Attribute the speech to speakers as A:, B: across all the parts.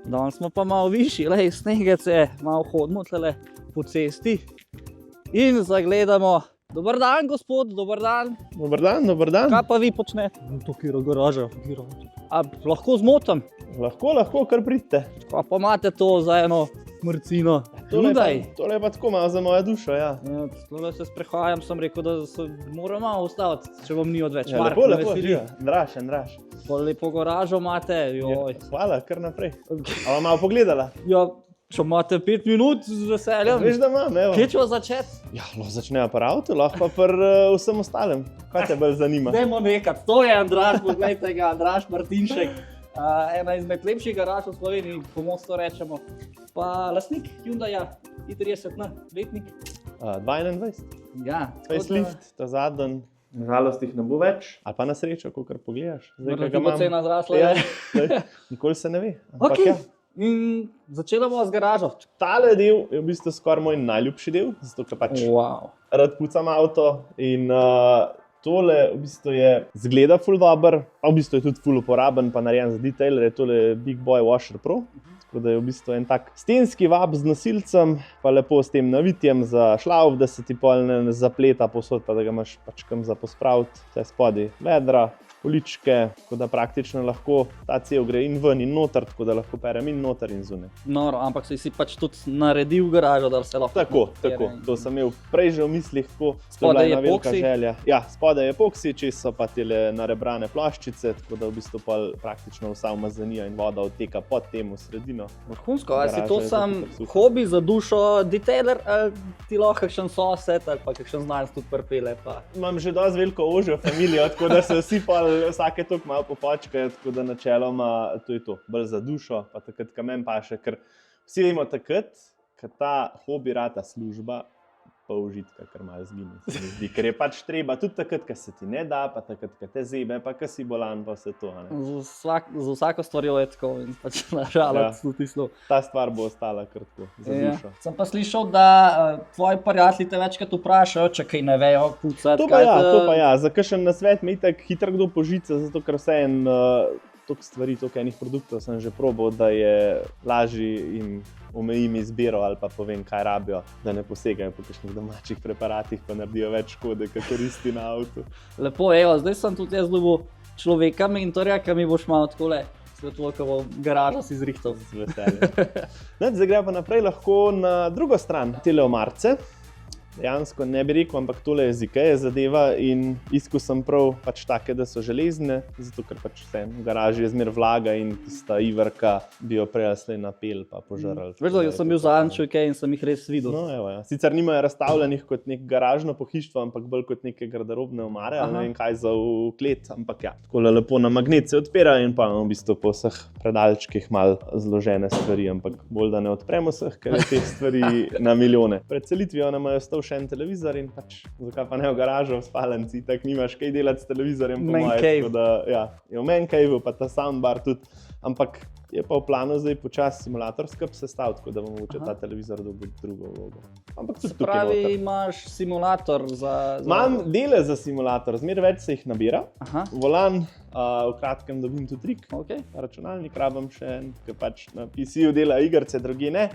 A: Danes smo pa malo višji, lej, snegec je, malo hodimo tle po cesti in zagledamo. Dober dan, gospod, dober dan.
B: Dober dan, dober dan.
A: Kaj pa vi počnete? Tukaj je garaža. A lahko zmotam?
B: Lahko, kar pridite.
A: Kaj pa imate to za eno mrcino? Hyundai.
B: Tole je pa tako malo za mojo dušo, ja.
A: Ja, tole se sprehajam, sem rekel, da se moram malo ustaviti, če bom ni odveč.
B: Ja, lepo, živa. Draž.
A: Lepo garažo imate, joj.
B: Hvala, kar naprej. A vam malo pogledala?
A: Ja, če imate 5 minut, z veseljem.
B: Veš, da imam, evo.
A: Kje ćemo začeti?
B: Ja, lahko začnejo pri avtu, lahko pa pri vsem ostalem. Kaj te bolj zanima?
A: Dajmo nekat, to je Andraž, poglejte ga, Andraž Martinšek. Ena izmed lepših garaž v Sloveniji, po mostu rečemo. Pa lastnik Hyundaia i30, letnik.
B: 22.
A: Ja.
B: Facelift, ta zadnji. Nažalost jih ne bo več, ali pa na srečo, kakor pogledaš.
A: Zdaj, ko bo cena zrasla.
B: Ja, nikoli se ne ve.
A: Ok, in začela bomo z garažo.
B: Tale del je v bistvu skoraj moj najljubši del, zato ker pač rad pucam avto in tole v bistvu je zgleda ful dober, pa v bistvu je tudi ful uporaben, pa narejen za detailer, je tole Big Boy Washer Pro. Tako da je v bistvu en tak stenski vab z nosilcem, pa lepo s tem navitjem za šlauf, da se ti pol ne zapleta posod, pa da ga imaš pač kam za pospraviti, vse spodaj vedra, poličke, tako da praktično lahko ta cev gre in ven in noter, tako da lahko perem in noter in zunaj.
A: Noro, ampak si pač tudi naredil garažo, da se lahko...
B: Tako, to sem imel prej že v mislih, tako
A: spodaj je epoksi.
B: Ja, spodaj je epoksi, čez so pa tele narebrane ploščice, tako da v bistvu pol praktično vsa umazanija in voda odteka pod tem v sredino.
A: Vrhunsko, ali si to sam hobi za dušo detailer, ali ti lahko kakšen sosed ali pa kakšen znanec tudi pripelje pa?
B: Imam že dosti veliko ožjo familijo, tako da se vsi pol vsake toliko malo popočkajo, tako da načeloma to je to, bolj za dušo, pa takrat, ko meni paše, ker vsi vemo takrat, ko ta hobi rata služba, pa užitka, kar malo zgine, se mi zdi, ker je pač treba tudi takrat, ko se ti ne da, pa takrat, ko te zebe, pa ko si bolan, pa vse to.
A: Z vsako stvarjo je tako in pač nažalost tudi slov.
B: Ta stvar bo ostala kar tako, za dušo.
A: Sem pa slišal, da tvoji prijatelji te večkrat vprašajo, če kaj ne vejo pucati.
B: To pa ja, za kakšen nasvet me itak hitro kdo požica, zato ker vseeno toliko stvari, toliko enih produktov sem že probal, da je lažji in omejim izbiro ali pa povem, kaj rabijo, da ne posegajo po kakšnih domačih preparatih, pa naredijo več škode, kot koristi na avtu.
A: Lepo, evo, zdaj sem tudi jaz dobil človeka mentorja, ki mi boš malo takole svetlokovo garažo si zrihtal.
B: Z veseljem. Zdaj gremo pa naprej lahko na drugo stran, tele omarce. Dejansko ne bi rekel, ampak tole je z IKEA zadeva in iskal sem prav pač take, da so železne, zato ker pač vse v garaži je zmer vlaga in tista iverka bi jo prej slej napel pa požrl.
A: Veš, da sem bil zadnjič v IKEA in sem jih res videl.
B: No, evo, ja. Sicer nimajo razstavljenih kot nek garažno pohištvo, ampak bolj kot neke garderobne omare, ali ne vem kaj za v klet, ampak ja, tako lepo na magnet se odpira in pa v bistvu po vseh predalčkih malo zložene stvari, ampak bolj da ne odpremo vseh, ker je teh stvari na milijone. Pred selitvijo nam je še en televizor in pač, zakaj pa ne v garažo, v spalnici, tako nimaš kaj delati s televizorjem po moje, tako da, ja, je v man cave, pa ta soundbar tudi, ampak je pa v planu zdaj počasi simulator skrb sestaviti, tako da bomo mogoče ta televizor dobil drugo vlogo. Ampak tudi tukaj noter.
A: Se pravi, imaš simulator za...
B: Imam dele za simulator, zmer več se jih nabira. Volan, v kratkem dobim tudi trik, računalnik rabim še en, ker pač na PC-ju dela igrce, drugi ne,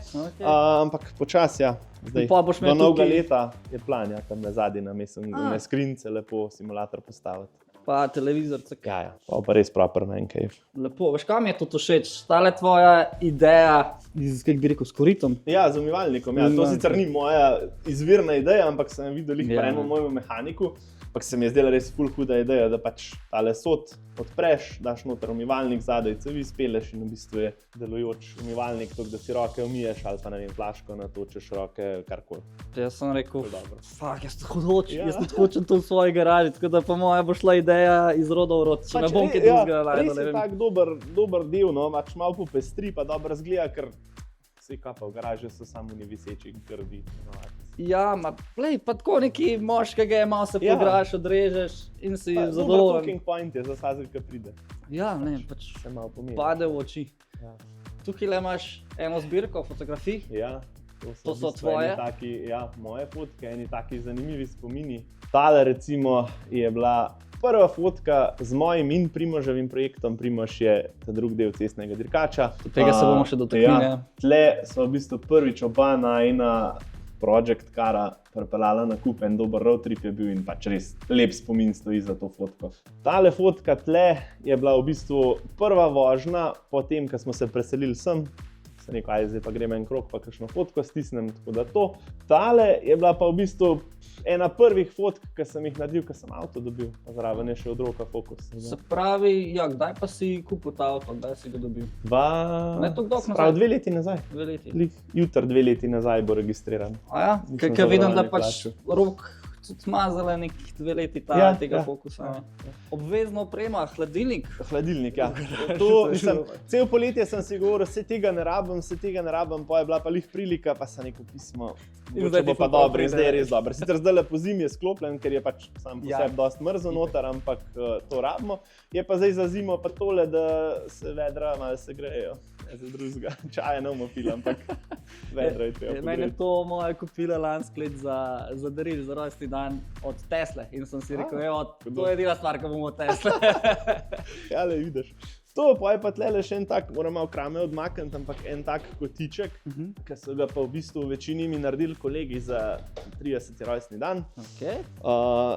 B: ampak počasi, ja. Zdaj, do novega leta je plan, ja, tam zadnji na skrince lepo simulator postaviti.
A: Pa televizor,
B: Ja, pa res proper man cave.
A: Lepo, veš, kam je to všeč? Tale tvoja ideja, kako bi rekel, s koritom?
B: Ja, z umivalnikom, ja. To sicer ni moja izvirna ideja, ampak sem videl jih pri enem mojemu mehaniku, ampak se mi je zdela res ful huda ideja, da pač tale sod odpreš, daš noter umivalnik, zadaj cevi speleš in v bistvu je delujoč umivalnik, tako da si roke umiješ ali pa ne vem, flaško natočeš roke, karkoli.
A: Jaz sem rekel, jaz tudi hočem to v svoji garaži, tako da po moje bo šla ideja iz roda v rod, če ne bom kaj drugega naredil.
B: Res je tak dober del, no, pač malo popestri, pa dobro zgleda, ker vse kaj pa v garaži so samo ni viseči grdi.
A: Ja, pa tako neki moškega je, malo se poigraš, odrežeš in si zadovoljen.
B: Dober talking point je za vsakega, ki pride.
A: Ja, ne, pač pade v oči. Tukaj imaš eno zbirko fotografij.
B: Ja,
A: to so tvoje.
B: Moje fotke, eni taki zanimivi spomini. Tale recimo je bila prva fotka z mojim in Primoževim projektom. Primož je ta drugi del cestnega dirkača.
A: Tega se bomo še dotaknili.
B: Ja, tle smo v bistvu prvič oba najina Project Cara pripeljala na kup, en dober road trip je bil in pač res lep spomin stoji za to fotko. Tale fotka tle je bila v bistvu prva vožnja po tem, ko smo se preselili sem. Se rekel, ajde, zdaj pa gremo en krog, pa kakšno fotko stisnem, tako da to. Tale je bila pa v bistvu ena prvih fotk, ki sem jih naredil, ko sem avto dobil, pa zraven je še od roka Focus.
A: Se pravi, ja, kdaj pa si kupil ta avto, kdaj si ga dobil?
B: Ne tako dolgo nazaj. 2 leti nazaj.
A: 2 leti.
B: Jutri 2 leti nazaj bo registriran.
A: A ja, ker vidim, da pač rok tudi zmazala nekih 2 leti tega Focusa. Ja. Obvezno oprema, hladilnik.
B: Hladilnik, ja. Cel poletje sem si govoril, vse tega ne rabim, pa je bila pa lih prilika, pa sem neko pismo. Če bo pa dobro in zdaj je res dobro. Sicer zdaj po zimi je sklopljen, ker je pač sam po sebi dosti mrzlo noter, ampak to rabimo. Je pa zdaj za zimo pa tole, da se vedra malo se grejo. Za drugega. Čaja ne bomo pili, ampak vedra je treba pogreti.
A: Meni je to moja kupila lansko let za daril, za rojstni dan od Tesle. In sem si rekel, to je edina stvar, ko bomo od Tesle.
B: Ja, le vidiš. To pa je pa tlele še en tak, moram malo krame odmakniti, ampak en tak kotiček, ki so ga pa v bistvu v večini mi naredili kolegi za 30. rojstni dan.
A: Okay.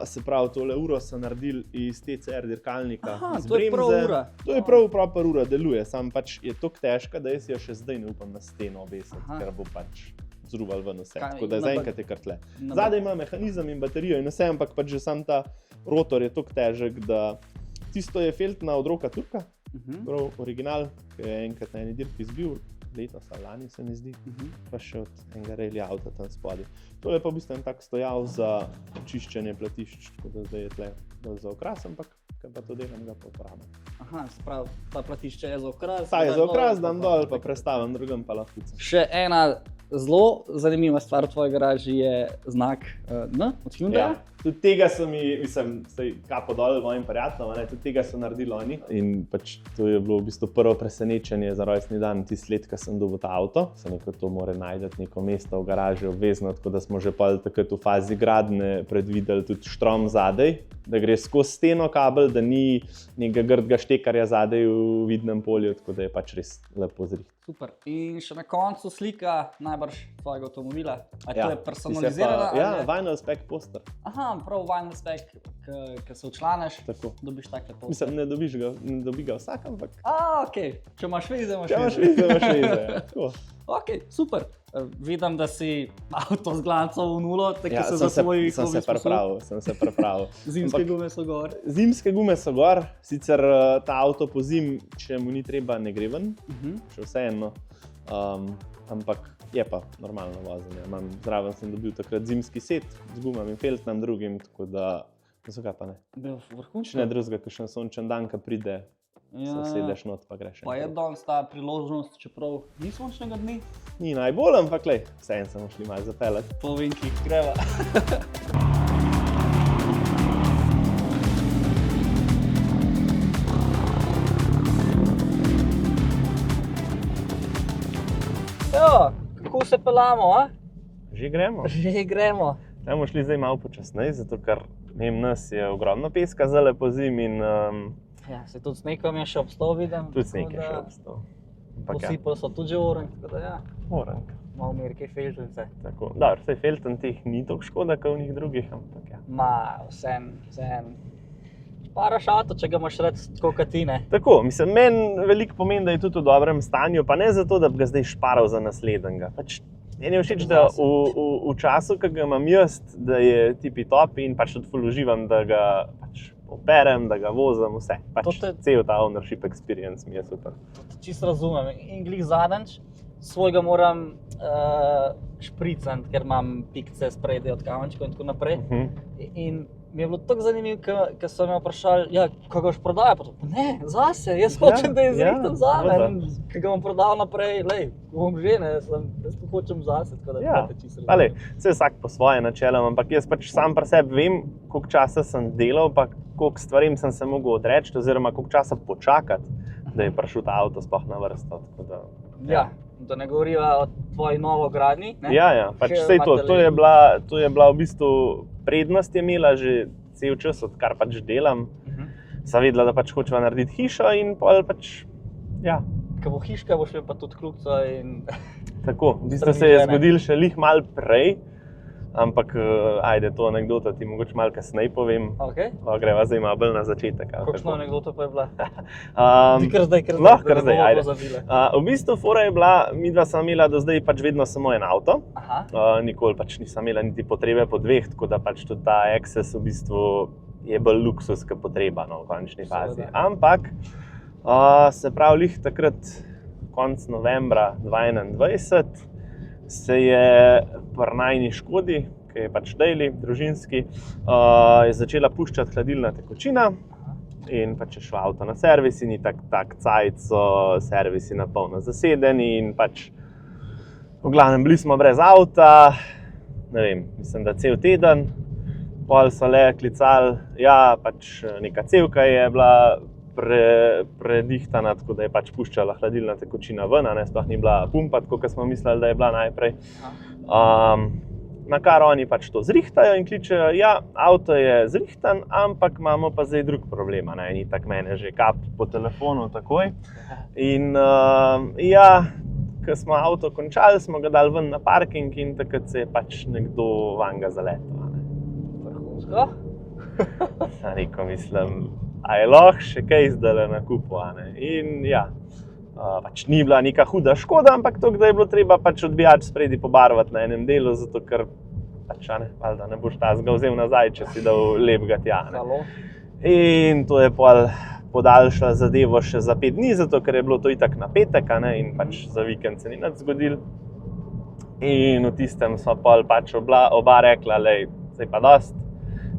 B: Se pravi, tole uro so naredili iz TCR dirkalnika.
A: Aha, to je prav ura.
B: To je prav proper ura, deluje, sam pač je toliko težka, da jaz jo še zdaj ne upam na steno obesiti, ker bo pač zruval ven vse, tako da zaenkrat je kar tle. Zadaj ima mehanizem in baterijo in vse, ampak pač že sam ta rotor je toliko težek, da tisto je feltna od roka Turka. Prav original, ki je enkrat na eni dirki izbil, letos ali lani se mi zdi, pa še od enega rally avta tam spodaj. To je pa v bistvu en tak stojav za čiščenje platišč, tako da zdaj je tle za okras, ampak kaj pa to delam, ga pa uporabljam.
A: Aha, se pravi, ta platišče je za okras.
B: Ta je za okras, dam dol, pa prestavim drugem pa lahko.
A: Še ena zelo zanimiva stvar v tvoji garaži je znak N od Hyundai.
B: Ja. Tudi tega so mi, mislim, kapo dol mojim prijateljem, tudi tega so naredili oni. In pač to je bilo v bistvu prvo presenečenje za rojstni dan, tisti let, ko sem dobil ta avto. Sem rekel, to mora najti neko mesto v garaži obvezno, tako da smo že takrat v fazi gradnje predvideli tudi štrom zadaj, da gre skozi steno kabel, da ni nekega grdega štekarja zadaj v vidnem polju, tako da je pač res lepo zriht.
A: Super. In še na koncu slika najbrž tvojega avtomobila. A to je personalizirana?
B: Ja, vinyl spec poster.
A: Aha, prav vinyl spec, ki se včlaneš, dobiš takle poster.
B: Mislim, ne dobi ga vsak, ampak...
A: Okej. Če imaš veze, imaš veze.
B: Če imaš veze, imaš veze, ja. Tako.
A: Okej, super. Vidim, da si avto zglancal v nulo, tako se za svoj hobi
B: sposobil. Sem se pripravil.
A: Zimske gume so gor.
B: Zimske gume so gor, sicer ta avto po zim, če mu ni treba, ne gre ven, še vseeno. Ampak je pa normalno vozenje. Zraven sem dobil takrat zimski set z gumami in feltnem drugim, tako da zakaj pa ne.
A: Vrhunčno.
B: Če ne drugega, kakšen sončen dan, ko pride, se sedeš not pa greš.
A: Pa je danes ta priložnost, čeprav ni sončnega dni?
B: Ni najbolj, ampak lej, vseeno smo šli malo zapeljati.
A: Po vinkih greva. Jo, kako se pelamo, a?
B: Že gremo.
A: Že gremo.
B: Bomo šli zdaj malo počasneje, zato ker nas je ogromno peska zdaj po zimi in...
A: Ja, se tudi snegom je še obstal, vidim.
B: Tudi sneg je še obstal.
A: Posipali so tudi že orank, tako da ja.
B: Orank.
A: Malo merke feltence.
B: Tako, dobro, saj felten teh ni toliko škoda, kot v njih drugih, ampak ja.
A: Ma, vsem. Paraš avto, če ga imaš rad tako kot ti, ne?
B: Tako, mislim, meni veliko pomeni, da je tudi v dobrem stanju, pa ne zato, da bi ga zdaj šparal za naslednjega. Pač meni je všeč, da v času, ki ga imam jaz, da je tipi-topi in pač tudi ful uživam, da ga pač operem, da ga vozim, vse. Pač cel ta ownership experience mi je super.
A: Čisto razumem. In glih zadnjič svojega moram špricant, ker imam pikce spredaj od kamenčkov in tako naprej. In mi je bilo tako zanimivo, ker so me vprašali, ja, kako ga boš prodajal? Pa ne, zase, jaz hočem, da je zrihtan zame. Ker ga bom prodal naprej, lej, bom že, ne, jaz to hočem zase, tako da
B: ja.
A: Čisto
B: razumem. Vse vsak po svoje načelom, ampak jaz pač sam pri sebi vem, koliko časa sem delal, pa koliko stvarim sem se mogel odreči, oziroma koliko časa počakati, da je prišel ta avto sploh na vrsto.
A: Ja, da ne govoriva o tvoji novogradnji, ne?
B: Ja, pač sej to je bila v bistvu prednost je imela že cel čas, odkar pač delam, sem vedela, da pač hočeva narediti hišo in pol pač, ja.
A: Ko bo hiška, boš imel pa tudi kljukico in...
B: Tako, v bistvu se je zgodilo še lih malo prej, ampak ajde, to anekdoto ti mogoče malo kasneje povem.
A: Okay.
B: Greva zdaj malo bolj na začetek.
A: Kakšno anekdoto pa je bila?
B: Ti
A: kar zdaj,
B: kar zdaj, ajde. V bistvu fora je bila, midva sem imela do zdaj pač vedno samo en avto. Nikoli pač nisem imela niti potrebe po dveh, tako da pač tudi ta Access v bistvu je bolj luksuska potreba, no, v končni fazi. Ampak, se pravi, lih takrat, konec novembra 2021, se je pri najni Škodi, ki je pač daily, družinski, je začela puščati hladilna tekočina in pač je šla avto na servis in tak cajt so servisi na polno zasedeni in pač v glavnem bili smo brez avta, ne vem, mislim, da cel teden, pol so le klicali, ja, pač neka cevka je bila predihtana, tako da je pač puščala hladilna tekočina ven, sploh ni bila pumpa, tako kot smo mislili, da je bila najprej. Na kar oni pač to zrihtajo in kličejo, ja, avto je zrihtan, ampak imamo pa zdaj drug problem, ni tak mene že kap po telefonu takoj. In ja, ko smo avto končali, smo ga dali ven na parking in takrat se je pač nekdo vanj ga zaletel.
A: Vrhunsko?
B: Sem rekel, mislim, a je lahko še kaj zdajle na kupu, In ja, pač ni bila neka huda škoda, ampak to, da je bilo treba pač odbijač spredi pobarvati na enem delu, zato ker pač, valjda ne boš tazga vzel nazaj, če si dal lepega tja. In to je pol podaljšala zadevo še za 5 dni, zato ker je bilo to itak na petek, in pač za vikend se ni nič zgodilo. In v tistem so pol pač oba rekla, lej, zdaj pa dost.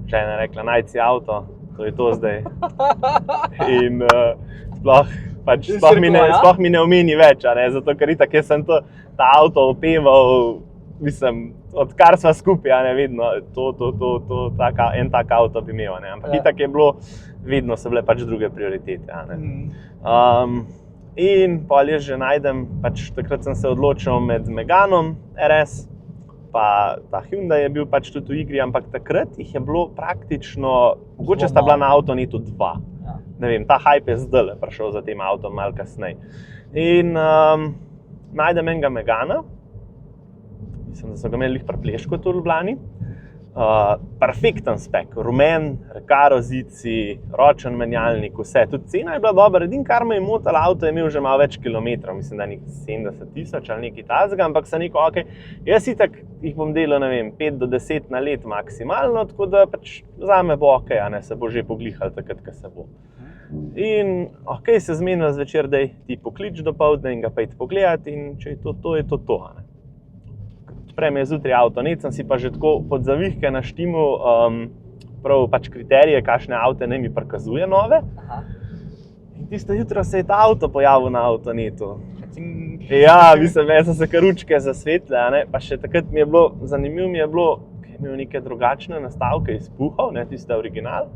B: Žena je rekla, najci avto. To je to zdaj. In sploh mi ne omeni več, zato ker itak jaz sem ta avto opeval, mislim, odkar sva skupaj, vedno, en tak avto bi imel, ampak itak je bilo, vedno so bile pač druge prioritete, In pol jaz že najdem, pač takrat sem se odločil med Meganom RS, pa ta Hyundai je bil pač tudi v igri, ampak takrat jih je bilo praktično, mogoče sta bila na Avtonetu 2. Ne vem, ta hype je zdajle prišel za tem avtom malo kasneje. In najdem enega Megana, mislim, da so ga imeli pri Pleškotu v Ljubljani. Perfekten spek, rumen, Recaro zici, ročen menjalnik, vse. Tudi cena je bila dobra, edino kar me je motil, avto je imel že malo več kilometrov, mislim, da je 70,000 ali nekaj takega, ampak sem rekel, okej, jaz itak jih bom delal, ne vem, 5 do 10 na let maksimalno, tako da pač zame bo okej, se bo že poglihal takrat, ko se bo. In okej, se zmenila zvečer, daj ti poklič dopoldne in ga pojdi pogledat in če je to, je to. Odprem je zjutraj Avtonet, sem si pa že tako pod zavihke naštimal prav pač kriterije, kakšne avte naj mi prikazuje nove. In tisto jutro se je ta avto pojavil na Avtonetu. Ja, mislim, jaz sem se kar ručke zasvetle, pa še takrat mi je bilo, zanimivo mi je bilo, ker je imel neke drugačne nastavke izpuhov, tiste original.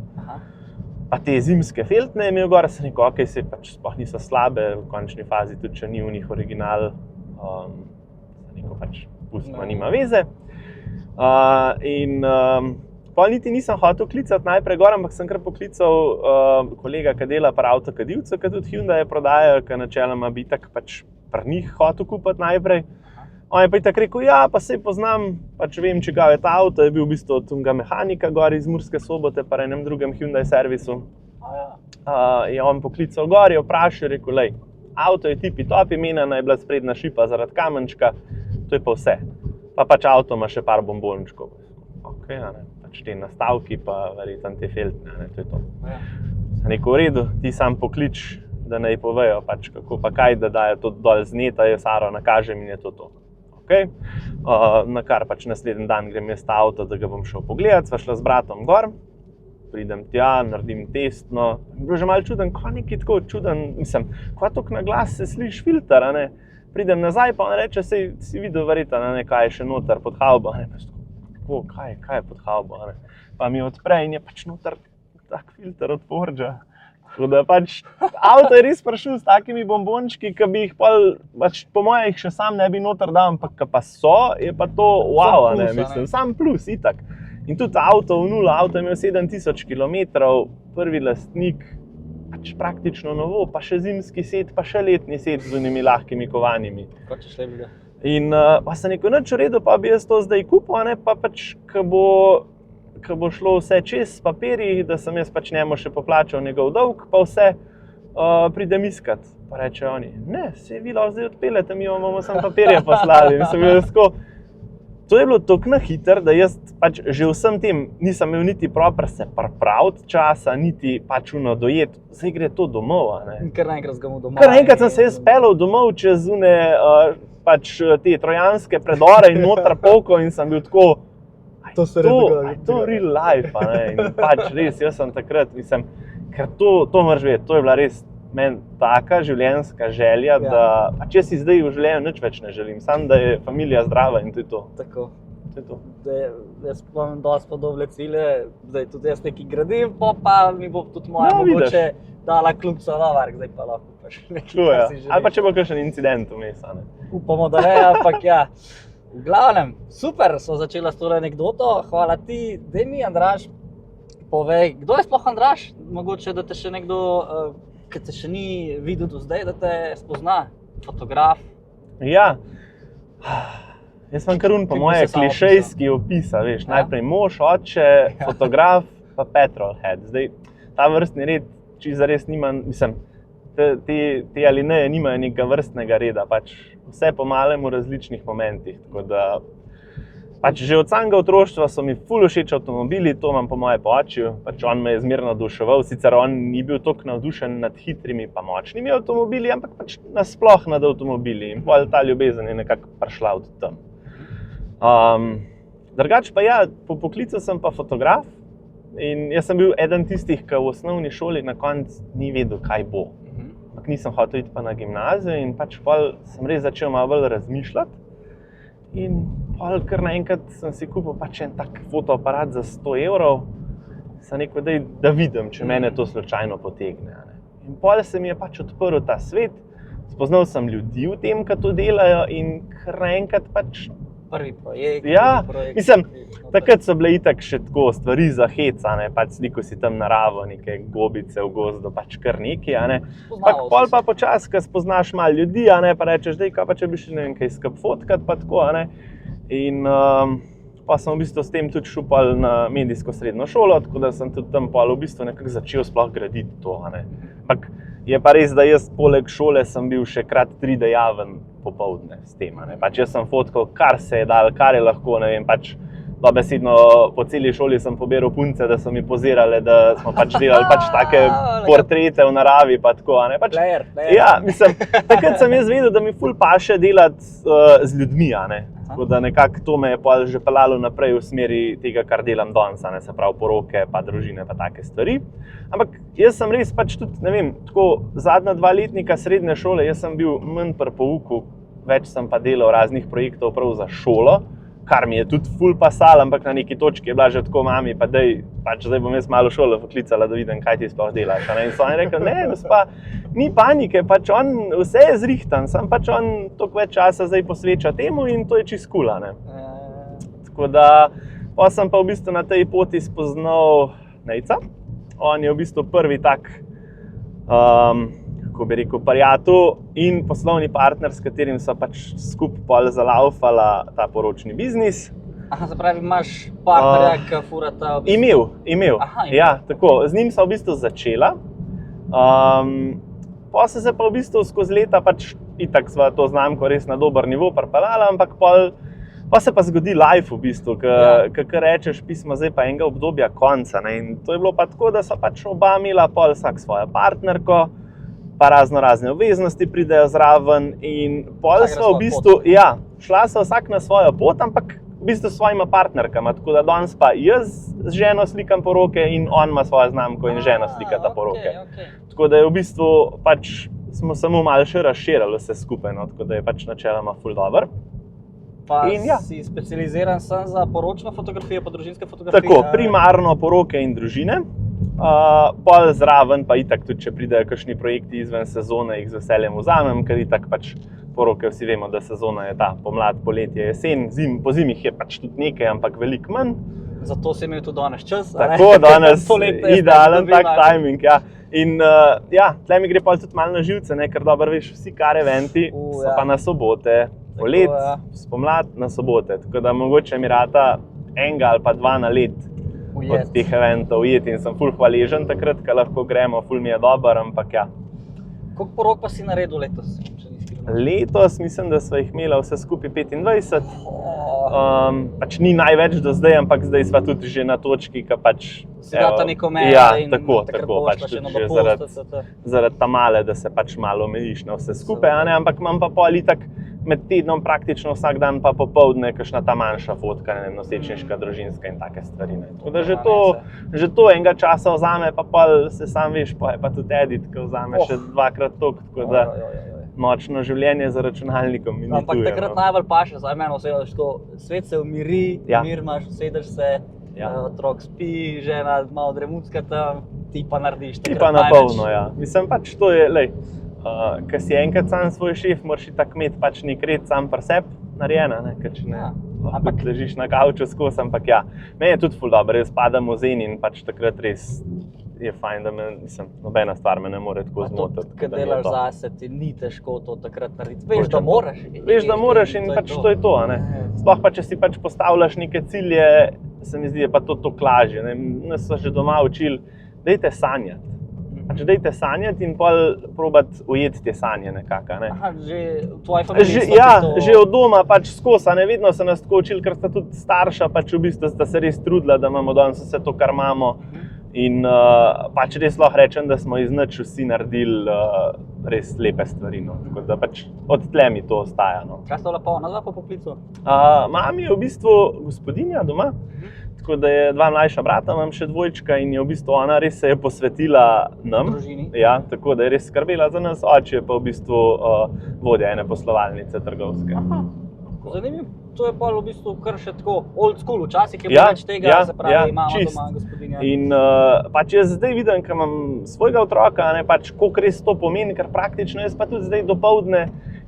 B: Pa te zimske feltne je imel gor, sem rekel, okej, se pač sploh niso slabe, v končni fazi tudi, če ni v njih original, sem rekel pač, pustimo, nima veze. Pol niti nisem hotel klicati najprej gor, ampak sem kar poklical kolega, ki dela pri Avtokadilcu, ki tudi Hyundai prodajajo, ki načeloma bi itak pač pri njih hotel kupiti najprej. On je pa itak rekel, ja, pa saj poznam, pač vem, čigav je ta avto, je bil v bistvu od tunga mehanika gor iz Murske Sobote, pa enem drugem Hyundai servisu. Je on poklical gor, je vprašal, rekel, lej, avto je tipi-topi, menjena je bila sprednja šipa zaradi kamenčka, to je pa vse. Pa pač avto ima še par bombončkov. Okej, pač te nastavki, pa verjetno te feltne, to je to. Sem rekel, v redu, ti sam poklič, da naj povejo, pač kako pa kaj, da dajo to dol z neta, jaz Aro nakažem in je to. Okay. Na kar pač naslednji dan grem jaz ta avto, da ga bom šel pogledat, sva šla z bratom gor, pridem tja, naredim testno. Bilo že malo čuden, ko nekaj tako čuden, mislim, ko toliko na glas se sliši filter, pridem nazaj, pa on reče, sej si videl verjetno, kaj je še noter pod havbo, Kako, kaj je pod havbo, Pa mi odpre in je pač noter tak filter od Forgea. Tako da pač avto je res prišel s takimi bombončki, ki bi jih pač po moje jih še sam ne bi noter dal, ampak ko pa so, je pa to wow, mislim, sam plus, itak. In tudi avto v nulo, avto je imel 7000 km, prvi lastnik, pač praktično novo, pa še zimski set, pa še letni set z unimi lahkimi kovanimi.
A: Kot če šle bi ga.
B: In pa sem rekel, nič v redu, pa bi jaz to zdaj kupil, ne, pa pač, ko bo šlo vse čez s papirji, da sem jaz pač njemu še poplačal njegov dolg, pa vse pridem iskat. Pa reče oni, ne, se vi lahko zdaj odpeljete, mi vam bomo samo papirje poslali. In sem bil tako, to je bilo tako na hiter, da jaz pač že vsem tem nisem imel niti proper se pripraviti časa, niti pač dojet, zdaj gre to domov, a ne.
A: In kar naenkrat ga domov.
B: Kar naenkrat sem se jaz peljal domov čez pač te trojanske predore in noter polko in sem bil tako, to real life, a ne. In pač res, jaz sem takrat, mislim, ker to moraš vedeti, to je bila res meni taka življenjska želja, da pač jaz si zdaj v življenju nič več ne želim, samo da je familija zdrava in to je to.
A: Tako.
B: To je to.
A: Jaz imam dosti podobne cilje, zdaj tudi jaz nekaj gradim, pa mi bo tudi moja mogoče dala kljubico na vark, zdaj pa lahko paš nekaj, kar si želiš.
B: Ali pa če bo kakšen incident vmes, a ne.
A: Upamo, da ne, ampak ja. V glavnem, super, smo začela s tole anekdoto, hvala ti. Daj mi, Andraž, povej, kdo je sploh Andraž? Mogoče, da te še nekdo, ki te še ni videl do zdaj, da te spozna, fotograf.
B: Ja, jaz sem kar po moje klišejski opisa, veš, najprej mož, oče, fotograf, pa petrolhead. Zdaj, ta vrstni red, če zares nima, mislim, te alineje nimajo nekega vrstnega reda, pač vse po malem v različnih momentih, tako da pač že od samega otroštva so mi ful všeč avtomobili, to imam po moje po očiju, pač on me je zmerno navduševal, sicer on ni bil toliko navdušen nad hitrimi pa močnimi avtomobili, ampak pač nasploh nad avtomobili in pol ta ljubezen je nekako prišla od tam. Drugače pa ja, po poklicu sem pa fotograf in jaz sem bil eden tistih, ki v osnovni šoli na koncu ni vedel, kaj bo. Ampak nisem hotel iti pa na gimnazijo in pač pol sem res začel malo bolj razmišljati. In pol kar naenkrat sem si kupil pač en tak fotoaparat za 100 evrov. Sem rekel, da vidim, če mene to slučajno potegne. In pol se mi je pač odprl ta svet, spoznal sem ljudi v tem, ki to delajo in kar naenkrat pač
A: prvi projekt.
B: Ja, mislim, takrat so bile itak še tako stvari za hec, pač sliko si tam naravo, neke gobice v gozdu, pač kar neki, Ampak pol pa počasi, ko spoznaš malo ljudi, pa rečeš, dej, kaj pa če bi šli, ne vem, kaj skap fotkat, pa tako, In pa sem v bistvu s tem tudi šel pol na medijsko srednjo šolo, tako da sem tudi tam pol v bistvu nekako začel sploh graditi to, Ampak je pa res, da jaz poleg šole sem bil še krat 3 dejaven popoldne s tem, Pač jaz sem fotkal, kar se je dal, kar je lahko, ne vem, pač dobesedno po celi šoli sem pobiral punce, da so mi pozirale, da smo pač delali pač take portrete v naravi, pa tako, Pač, ja, mislim, takrat sem jaz vedel, da mi ful paše delati z ljudmi, Tako da nekako to me je pol že peljalo naprej v smeri tega, kar delam danes, se pravi poroke, pa družine, pa take stvari. Ampak jaz sem res pač tudi, ne vem, tako zadnja 2 letnika srednje šole, jaz sem bil manj pri pouku, več sem pa delal raznih projektov prav za šolo, kar mi je tudi ful pasalo, ampak na neki točki je bila že tako, mami, pa dej, pač zdaj bom jaz malo šolo poklicala, da vidim, kaj ti sploh delaš. In so oni rekli, ne, gospa, ni panike, pač on vse je zrihtan, sam pač on toliko več časa zdaj posveča temu in to je čisto kul, Tako da, pa sem pa v bistvu na tej poti spoznal Nejca. On je v bistvu prvi tak, kako bi rekel, prijatelj in poslovni partner, s katerim so pač skupaj pol zalaufala ta poročni biznis.
A: Aha, se pravi, imaš partnerja, ki furata v
B: bistvu? Imel. Aha, ja, tako. Z njim sem v bistvu začela. Pa se pa v bistvu skozi leta pač itak sva to znamko res na dober nivo pripeljala, ampak pa se pa zgodi life v bistvu, ki rečeš, pismo zdaj pa enega obdobja konca. In to je bilo pa tako, da so pač oba imela pol vsak svojo partnerko, pa razne obveznosti pridejo zraven in pol sva v bistvu, ja, šla sva vsak na svojo pot, ampak v bistvu s svojima partnerkama, tako da danes pa jaz z ženo slikam poroke in on ima svojo znamko in žena slikata poroke. Tako da je v bistvu pač smo samo malo še razširili vse skupaj, tako da je pač načeloma ful dober.
A: Pa si specializiran sem za poročno fotografijo, pa družinske fotografije?
B: Tako, primarno poroke in družine. Pol zraven pa itak tudi, če pridejo kakšni projekti izven sezone, jih z veseljem vzamem, ker itak pač poroke vsi vemo, da sezona je ta pomlad, poletje, jesen, po zimih je pač tudi nekaj, ampak veliko manj.
A: Zato si imel tudi danes čas.
B: Tako, danes idealen tak
A: timing.
B: timing, ja. In tle mi gre pa tudi malo na živce, ne, ker dobro veš, vsi kar eventi so pa na sobote, polet, spomlad na sobote, tako da mogoče mi rata enega ali pa dva na let od teh eventov ujeti in sem ful hvaležen takrat, ko lahko gremo, ful mi je dober, ampak ja.
A: Koliko porok pa si naredil letos?
B: Letos mislim, da sva jih imela vse skupaj 25. Pač ni največ do zdaj, ampak zdaj sva tudi že na točki, ki pač...
A: Si data neko mejo in takrat boš pa še na
B: zaradi tamale, da se pač malo omejiš na vse skupaj, a ne, ampak imam pa pol itak med tednom praktično vsak dan pa popoldne kakšna ta manjša fotka, ne vem, nosečniška, družinska in take stvari, ne. Tako da že to enega časa vzame, pa pol se sam veš, pa je pa tudi edit, ki vzame še dvakrat toliko, tako da nočno življenje za računalnikom mi ni tuje.
A: Ampak takrat najbolj paše, zdaj meni osebno, tako svet se umiri, mir imaš, usedeš se, otrok spi, žena malo dremucka tam, ti pa narediš takrat največ. Ti pa na polno, ja. Mislim pač to je, lej, ko si enkrat sam svoj šef, moraš itak imeti pač nek red sam pri sebi narejena, ne, ker če ne, lahko ležiš na kavču skozi, ampak ja, meni je tudi ful dobro, jaz padam v zen in pač takrat res je fajn, da me, mislim, nobena stvar me ne more tako zmotiti. Kad delaš zase, ti ni težko to takrat narediti, veš, da moraš.
B: Veš, da moraš in pač to je to, ne. Sploh pa, če si pač postavljaš neke cilje, se mi zdi, je pa to lažje, ne. Nas so že doma učili, dajte sanjati. Pač dajte sanjati in pol probati ujeti te sanje nekako, ne.
A: Aha, že v tvoji familiji
B: ja, že od doma pač skozi, ne, vedno so nas tako učili, ker sta tudi starša pač v bistvu sta se res trudila, da imamo danes vse to, kar imamo. In pač res lahko rečem, da smo iz nič vsi naredili res lepe stvari, no. Tako da pač od tle mi to ostaja, no.
A: Kaj sta bila pa ona po poklicu?
B: Mami je v bistvu gospodinja doma, tako da je dva mlajša brata, imam še dvojčka in je v bistvu ona res se je posvetila nam.
A: Družini.
B: Ja, tako da je res skrbela za nas, oče je pa v bistvu vodja ene poslovalnice trgovske.
A: Aha, zanimivo. To je pa v bistvu kar še tako old school, včasih je bilo več tega, se pravi, mama doma, gospodinja.
B: In pač jaz zdaj vidim, ko imam svojega otroka, ne, pač koliko res to pomeni, ker praktično jaz pa tudi zdaj dopoldne,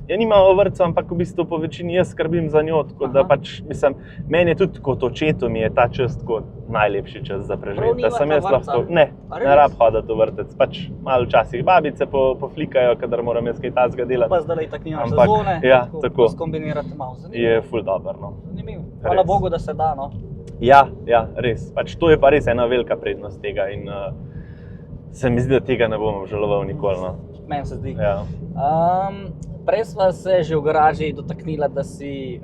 B: ja nimam vrtca, ampak v bistvu po večini jaz skrbim za njo, tako da pač, mislim, meni je tudi kot očetu mi je ta čas tako najlepši čas za preživeti, da sem jaz lahko, ne rab hoditi v vrtec, pač malo včasih babice poflikajo, kadar moram jaz kaj tazga delati.
A: Pa zdaj itak nimaš sezone, tako skombinirati malo, zanimivo.
B: Je ful dobro, no.
A: Zanimivo, hvala Bogu, da se da, no.
B: Ja, res, pač to je pa res ena velika prednost tega in se mi zdi, da tega ne bom obžaloval nikoli, no.
A: Meni se zdi.
B: Ja.
A: Prej sva se že v garaži dotaknila, da si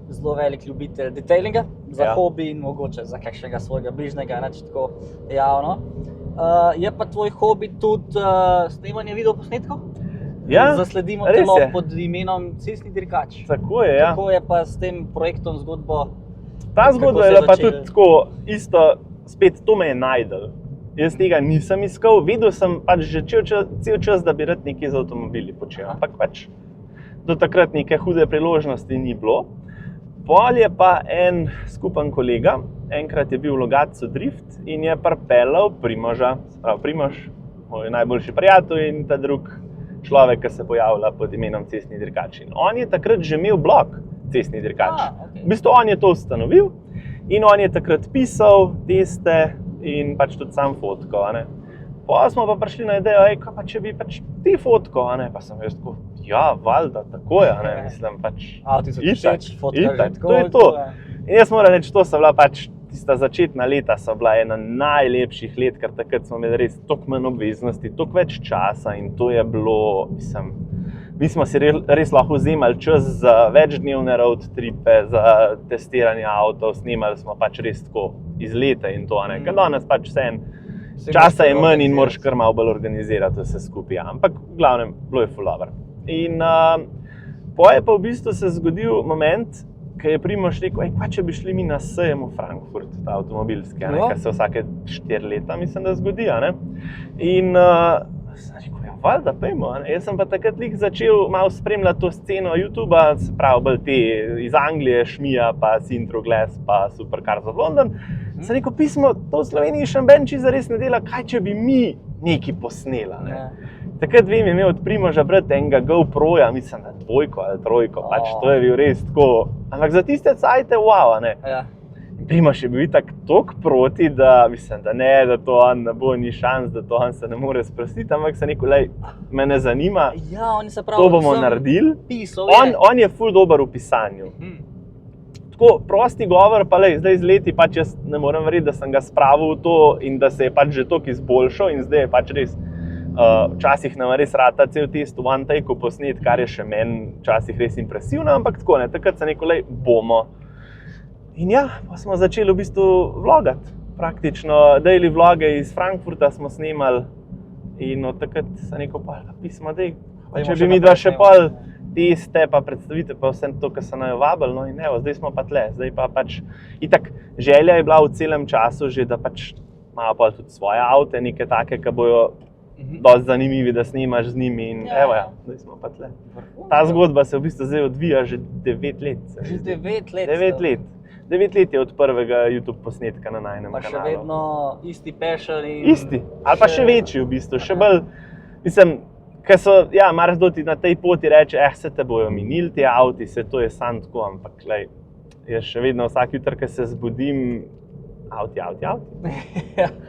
A: zelo velik ljubitelj detailinga za hobi in mogoče za kakšnega svojega bližnjega, neč tako javno. Je pa tvoj hobi tudi snemanje videoposnetkov?
B: Ja,
A: zasledimo te lahko pod imenom Cestni dirkač.
B: Tako je, ja.
A: Kako je pa s tem projektom zgodbo?
B: Ta zgodba je pa tudi tako, isto, spet to me je najdel. Jaz tega nisem iskal, vedel sem pač že cel čas, da bi rad nekaj z avtomobili počel, ampak pač do takrat neke hude priložnosti ni bilo. Pol je pa en skupen kolega, enkrat je bil v Logatcu drift in je pripeljal Primoža, Primož, moj najboljši prijatelj in ta drug človek, ki se pojavlja pod imenom Cestni dirkač. In on je takrat že imel blog Cestni dirkač. V bistvu on je to ustanovil in on je takrat pisal teste in pač tudi sam fotko, a ne. Pa smo pa prišli na idejo, kaj pa če bi pač ti fotko, a ne, pa sem jaz tako, ja, valjda, tako je, a ne, mislim pač,
A: itak,
B: to je to. In jaz moram reči, to so bila pač, tista začetna leta so bila ena najlepših let, ker takrat smo imeli res toliko manj obveznosti, toliko več časa in to je bilo, mislim, mi smo si res lahko vzemali čas za večdnevne road tripe, za testiranje avtov, snemali smo pač res tako izlete in to, ne, ker danes pač časa je manj in moraš kar malo bolj organizirati vse skupaj, ampak v glavnem, bilo je ful dobro. In po je pa v bistvu se zgodil moment, ko je Primož rekel, kaj če bi šli mi na sejem v Frankfurt, ta avtomobilski, kar se vsake 4 leta, mislim, da zgodi, a ne. In sem rekel, ja, valjda, pojmo, a ne. Jaz sem pa takrat začel malo spremljati to sceno YouTubea, se pravi, bolj te iz Anglije, Šmija, pa Sintroglass, pa Supercars of London. Sem rekel, pismo, to v Sloveniji še noben čisto zares ne dela, kaj če bi mi nekaj posnela, ne. Takrat vem, je imel od Primoža brat enega GoProja, mislim, da 2 ali 3, pač to je bil res tako, ampak za tiste cajte, wow, a ne. Primož je bil itak toliko proti, da mislim, da to on ne bo ni šans, da to on se ne more sprostiti, ampak se rekel, lej, me ne zanima,
A: Ja, oni se pravi,
B: to bomo naredili.
A: Pisal
B: On je ful dober v pisanju. Tako prosti govor, pa lej, zdaj z leti pač jaz ne morem verjeti, da sem ga spravil v to in da se je pač že toliko izboljšal in zdaj je pač res včasih nam res rata cel test v one take posnet, kar je še meni včasih res impresivno, ampak tako ne, takrat sem rekel, lej, bomo. In ja, pa smo začeli v bistvu vlogati. Praktično daily vloge iz Frankfurta smo snemali in od takrat sem rekel, pa pismo, dej, če bi mi dva še pol teste, pa predstavite, pa vse to, kar se naju vabili, no in evo, zdaj smo pa tle, zdaj pa pač, itak želja je bila v celem času že, da pač imajo pol tudi svoje avte, neke take, ki bojo dosti zanimivi, da snimaš z njimi in evo ja, zdaj smo pa tle. Ta zgodba se v bistvu zdaj odvija že 9 let.
A: Že 9 let?
B: 9 let. 9 let je od prvega YouTube posnetka na najnem kanalu.
A: Pa še vedno isti passion in...
B: Isti, ali pa še večji v bistvu, še bolj, mislim, ker so, ja, marsikdo ti na tej poti reče, se te bojo minili ti avti, se to je samo tako, ampak lej, jaz še vedno vsak jutr, ko se zbudim, avti.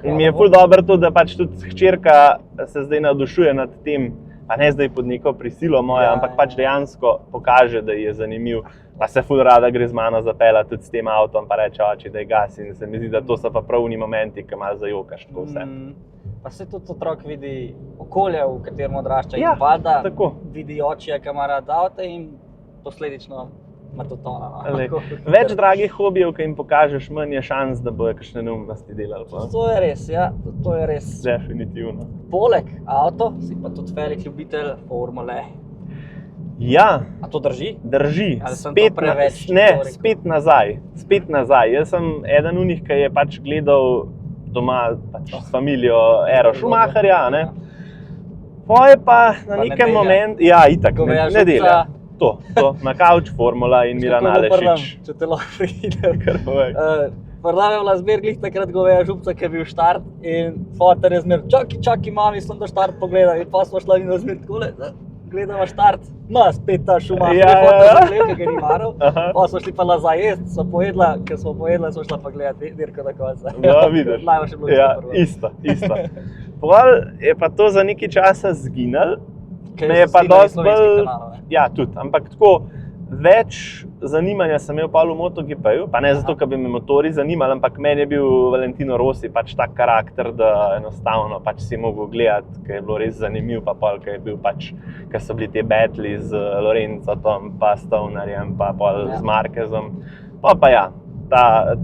B: In mi je ful dobro to, da pač tudi hčerka se zdaj navdušuje nad tem, pa ne zdaj pod neko prisilo mojo, ampak pač dejansko pokaže, da je zanimiv. Pa se ful rada gre z mano zapeljati tudi s tem avtom, pa reče oči, da je gas in se mi zdi, da to so pa pravni momenti, ki malo zajokaš tako vse.
A: Pa se tudi otrok vidi okolje, v katerem odrašča
B: Ja,
A: in valjda
B: tako.
A: vidi očija, ki ima rad avte in posledično ima to tona.
B: Več dragih hobijev, ki jim pokažeš, manj je šans, da bojo kakšne neumnosti delali. Pa.
A: To je res, ja, to je res.
B: Definitivno.
A: Poleg avto si pa tudi velik ljubitelj formule.
B: Ja,
A: A to drži?
B: drži.
A: Ali sem to preveč rekel?
B: Spet nazaj. Jaz sem eden unih, ki je pač gledal doma pač s familijo Ero Schumacherja, ne. Poje pa na nekem momentu, ja, itak, nedelja. To, na kavč formula in Miran Alešič.
A: Če te lahko pridem.
B: Kar povej.
A: Prva je bila zmer glih takrat goveja župca, ki je bil štart in foter je zmer, čaki, mami, sem da štart pogledal in pa smo šla in zmer takole, gledava štart, spet ta Schumacher, foter zagledal, ki ga ni maral, pa smo šli pa nazaj jest, smo pojedla, ker smo pojedla, smo šla pa gledati dirko do konca.
B: Ja, vidiš.
A: Najboljše bilo
B: Ja,
A: prvo.
B: isto. Pol je pa to za nekaj časa zginilo.
A: Ker
B: Me je
A: so
B: pa
A: skinili
B: dosti
A: slovenskih
B: bolj,
A: kanalov, ne.
B: ja, tudi, ampak tako, več zanimanja sem imel pa v MotoGP-ju, pa ne zato, ker bi me motorji zanimali, ampak meni je bil Valentino Rossi pač tak karakter, da enostavno pač si mogel gledati, ker je bilo res zanimiv, pa pol, ker je bil pač, ker so bili te battli z Lorenzotom, pa Stonerjem, pa pol z Marquezom, pa ja.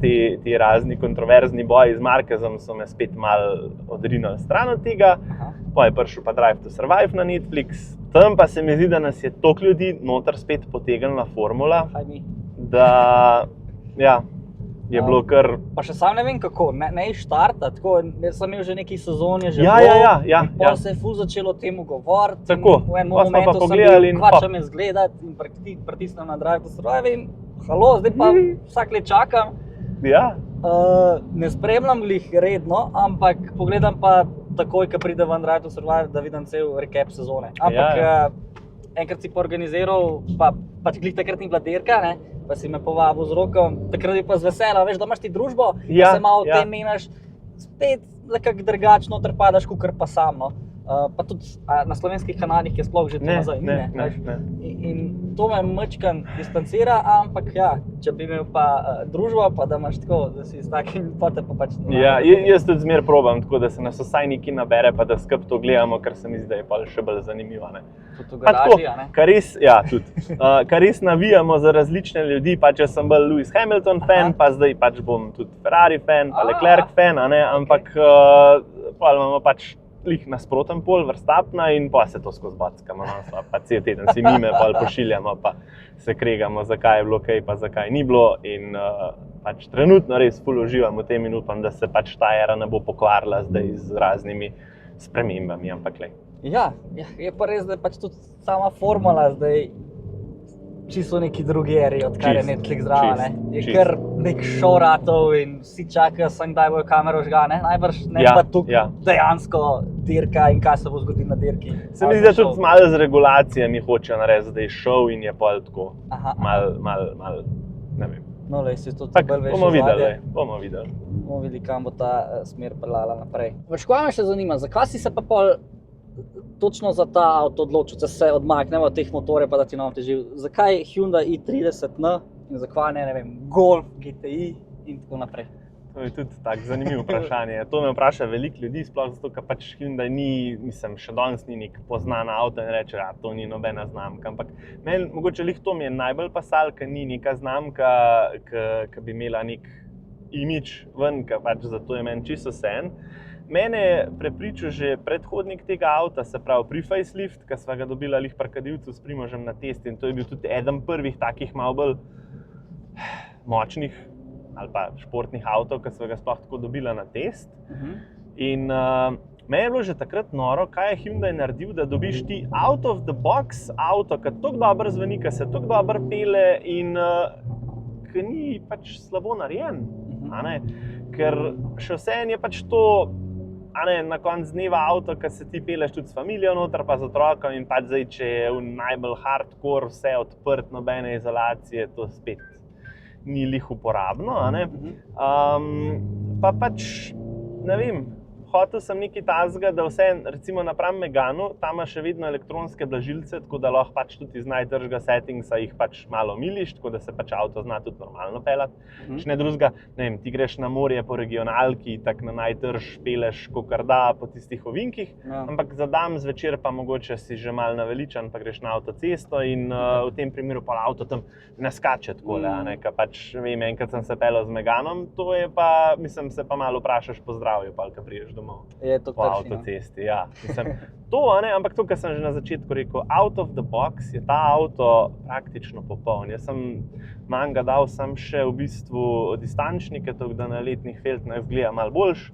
B: Ti razni kontroverzni boji z Marquezom so me spet malo odrinili stran od tega. Pa je prišel pa Drive to Survive na Netflix. Tam pa se mi zdi, da nas je toliko ljudi noter spet potegnila formula, da ja, je bilo kar...
A: Pa še sam ne vem kako, ne štarta, tako, jaz sem imel že neki sezon, je že
B: Ja.
A: in pol se je ful začelo o tem govoriti.
B: Tako,
A: v enem
B: pol smo pa
A: momentu sem
B: pogledali
A: bil,
B: in
A: kvačam je zgledati in pritisnem na Drive to Survive in halo, zdaj pa vsak let čakam.
B: Ja.
A: Ne spremljam glih redno, ampak pogledam pa takoj, ko pride ven Drive to Survive, da vidim cel recap sezone. Ampak enkrat si pa organiziral, pa pač glih takrat ni bila dirka, ne? Pa si me povabil z Rokom, takrat je pa z veseljem, veš, da imaš ti družbo, da se malo o tem menaš, spet nekako drugačno trpadaš, kakor pa sam, no. Pa tudi na slovenskih kanalih je sploh že to nazaj,
B: ne.
A: In to me majčkeno distancira, ampak ja, če bi imel pa družbo, pa da imaš tako, da si s takim, pa te pa pač...
B: Ja, jaz tudi zmer probam, tako da se nas vsaj nekaj nabere, pa da skupaj to gledamo, ker se mi zdi, da je pa še bolj zanimivo, ne.
A: Tudi v garaži, a ne?
B: Kar res navijamo za različne ljudi, pa če sem bolj Lewis Hamilton fan, pa zdaj pač bom tudi Ferrari fan, pa Leclerc fan, a ne, ampak pa imamo pač lih nasproten pol, Verstappna in pa se to skozi backamo, pa cel teden si mime, pa pošiljamo, pa se kregamo, zakaj je bilo kaj, pa zakaj ni bilo in pač trenutno res ful uživam v tem in upam, da se pač ta era ne bo pokvarila zdaj z raznimi spremembami, ampak lej.
A: Ja, je pa res, da je pač tudi sama formula zdaj čisto neki drugi eri, odkar je Netflix zraven, ne. Je kar nek show ratov in vsi čakajo sem, kdaj bojo kamero žgane, najbrž ne pa tukaj dejansko dirka in kaj se bo zgodilo na dirki.
B: Se mi zdi, da tudi malo z regulacijami hočejo narediti, da je show in je pol tako, malo, ne vem.
A: No, lej, si to
B: Tak,
A: bolj veš.
B: bomo videli. Bomo
A: videli, kam bo ta smer peljala naprej. Veš, kaj me še zanima, zakaj si se pa pol točno za ta avto odločil, če se odmaknemo od teh motorjev, pa da ti nam teži? Zakaj Hyundai i30N in zakaj ne vem, Golf, GTI in tako naprej?
B: To je tudi tako zanimivo vprašanje. To me vpraša veliko ljudi, sploh zato, ker pač Hyundai ni, še danes ni nek poznan avto in reče, da to ni nobena znamka. Ampak meni mogoče to mi je najbolj pasalo, ker ni neka znamka, ki bi imela nek imidž ven, ker pač zato je meni čisto vseeno. Mene je prepričal že predhodnik tega avta, se pravi pri facelift, ki sva ga dobila lih pri kadilcu s Primožem na test, in to je bil tudi eden prvih takih malo bolj močnih ali pa športnih avtov, ki sva ga sploh tako dobila na test. In meni je bilo že takrat noro, kaj je Hyundai naredil, da dobiš ti out of the box avto, ki tako dobro zveni, ki se tako dobro pele in ki ni pač slabo narejen. Ker še vseeno je pač to na koncu dneva avto, ki se ti peleš tudi s familijo noter, pa z otrokom, in pač zdaj, če je najbolj hardcore, vse odprt, nobene izolacije, to spet ni lih uporabno. Pa pač, ne vem, hotel sem nekaj takega, da vse, recimo napram Meganu, tam ima še vedno elektronske blažilce, tako da lahko pač tudi iz najdržga settingsa jih pač malo miliš, tako da se pač avto zna tudi normalno peljati. Če ne drugega, ne vem, ti greš na morje po regionalki, tako na najdrž peleš kakor da po tistih ovinkih, ampak za dan zvečer pa mogoče si že malo naveličan, pa greš na avtocesto in v tem primeru pa avto tam ne skače takole, ker pač, vem, enkrat sem se peljal z Meganom, to je pa, mislim, se pa malo vprašaš po zdravju, pa ko prideš domov.
A: Je to
B: po avtocesti, ja. Mislim, to, ampak to, kar sem že na začetku rekel, out of the box je ta avto praktično popoln. Jaz sem manj ga dal sam še v bistvu distančnike, tako da na letnih feltnah zgleda malo boljš.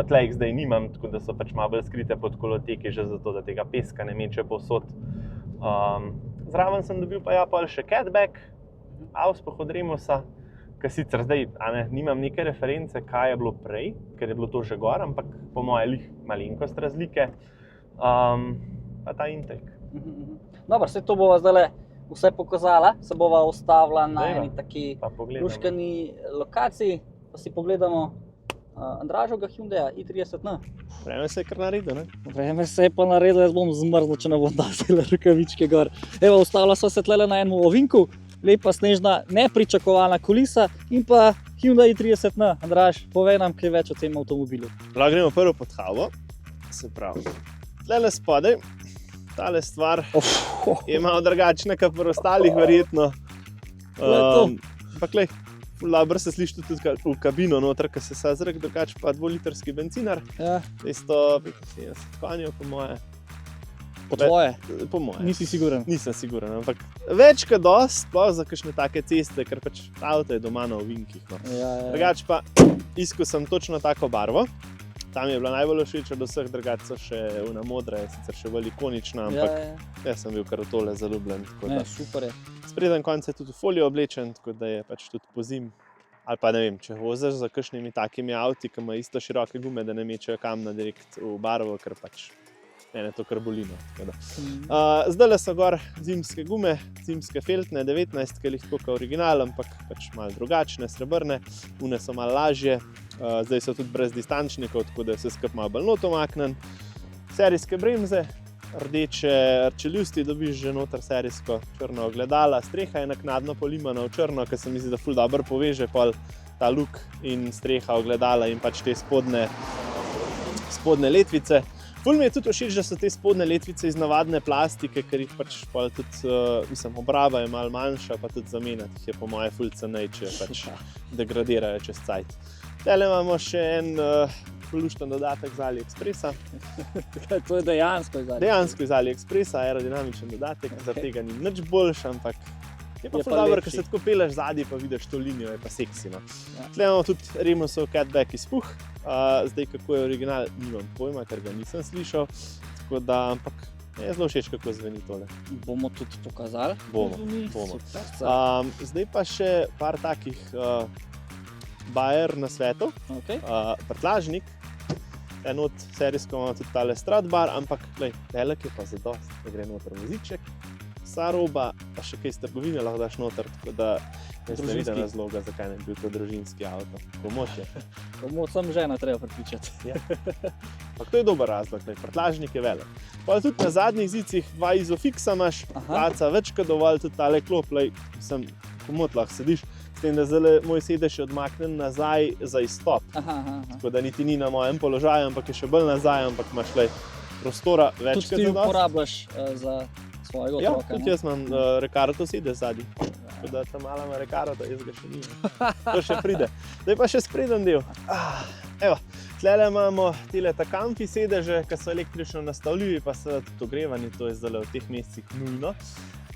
B: Tle jih zdaj nimam, tako da so pač malo bolj skrite pod koloteki, že zato, da tega peska ne meče povsod. Zraven sem dobil pa ja pol še catback, Auspuh od Remusa, ki sicer zdaj nimam neke reference, kaj je bilo prej, ker je bilo to že gor, ampak po moje lih malenkost razlike, pa ta intake.
A: Dobro, saj to bova zdajle vse pokazala, se bova ustavila na eni taki luškani lokaciji, pa si pogledamo Andražovega Hyundaia i30N.
B: Vreme se je kar naredil, ne?
A: Vreme se je pa naredil, jaz bom zmrznil, če ne bom dal rokavičke gor. Evo, ustavila sva se tlele na enem ovinku, lepa snežna, nepričakovana kulisa in pa Hyundai i30N. Andraž, povej nam kaj več o tem avtomobilu.
B: Lahko gremo prvo pod havo, se pravi, tlele spodaj, tale stvar je malo drugačna, kot pri ostalih verjetno. Ampak glej, dobro se sliši tudi v kabino noter, ko se zrak, drugače pa 2-litrski bencinar, 275 konjev po moje.
A: Po tvoje?
B: Po moje.
A: Nisi siguren?
B: Nisem siguren, ampak več kot dosti, sploh za kakšne take ceste, ker pač avto je doma na ovinkih. Drugače pa iskal sem točno tako barvo. Tam je bila najbolj všeč od vseh, drugače so še una modra, sicer še bolj ikonična, ampak jaz sem bil kar v tole zaljubljen.
A: Super je.
B: Spreden konec je tudi v folijo oblečen, tako da je pač tudi pozim. Ali pa ne vem, če voziš za kakšnimi takimi avti, ki ima isto široke gume, da ne mečejo kamna direkt v barvo, ker pač mene to kar boli. Zdajle so gor zimske gume, zimske feltne, 19, ki jih tako kot original, ampak pač malo drugačne, srebrne, une so malo lažje, zdaj so tudi brez distančnikov, tako da je vse skupaj malo bolj notomaknen. Serijske bremze, rdeče rčeljusti dobiš že noter serijsko, črno ogledala, streha je naknadno polimana v črno, ker se mi zdi, da ful dobro poveže pol ta luk in streha ogledala in pač te spodne letvice. Ful mi je tudi všeč, da so te spodne letvice iz navadne plastike, ker jih pač tudi, obraba je malo manjša, pa tudi zamenjati jih je po moje ful cenej, če pač degradirajo čez cajt. Tele imamo še en ful lušten dodatek z AliExpressa.
A: To je dejansko iz AliExpressa?
B: Dejansko iz AliExpressa, aerodinamičen dodatek, za tega ni nič boljš, ampak je pa ful dobro, ker se tako peleš zadnji, pa vidiš to linijo, je pa seksi. Tle imamo tudi Remusov catback izpuh. Zdaj, kako je original, nimam pojma, ker ga nisem slišal, tako da, ampak je zelo všeč, kako zveni tole.
A: Bomo tudi pokazali?
B: Bomo. Zdaj pa še par takih bajer na svetu. Prtlažnik, enot serijsko imamo tudi tale Stradbar, ampak velik je pa zadost, da gre noter voziček, vsa roba, pa še kaj iz trgovine lahko daš noter, tako da jaz ne vidim razloga, zakaj ne bi bil to družinski avto. Komot je.
A: Komot sem žena treba pripričati.
B: Ja. Ampak to je dober razlog, prtljažnik je velik. Pa tudi na zadnjih zicih dva izofiksa imaš, placa več kot dovolj, tudi tale klop, komot lahko sediš. S tem, da zdaj moj sedež je odmaknen nazaj za izstop. Tako da niti ni na mojem položaju, ampak je še bolj nazaj, ampak imaš prostora več kot
A: zadosti. Tudi ti uporabljaš za svojega otroka?
B: Ja, tudi jaz imam Recaro sedež zadnji. Tako da ta mala ima Recaro, da jaz ga še nimam. To še pride. Zdaj pa še spreden del. Evo, tlele imamo tile takamfi sedeže, ki so električno nastavljivi, pa so tudi ogrevani, to je zdaj v teh mesecih nujno.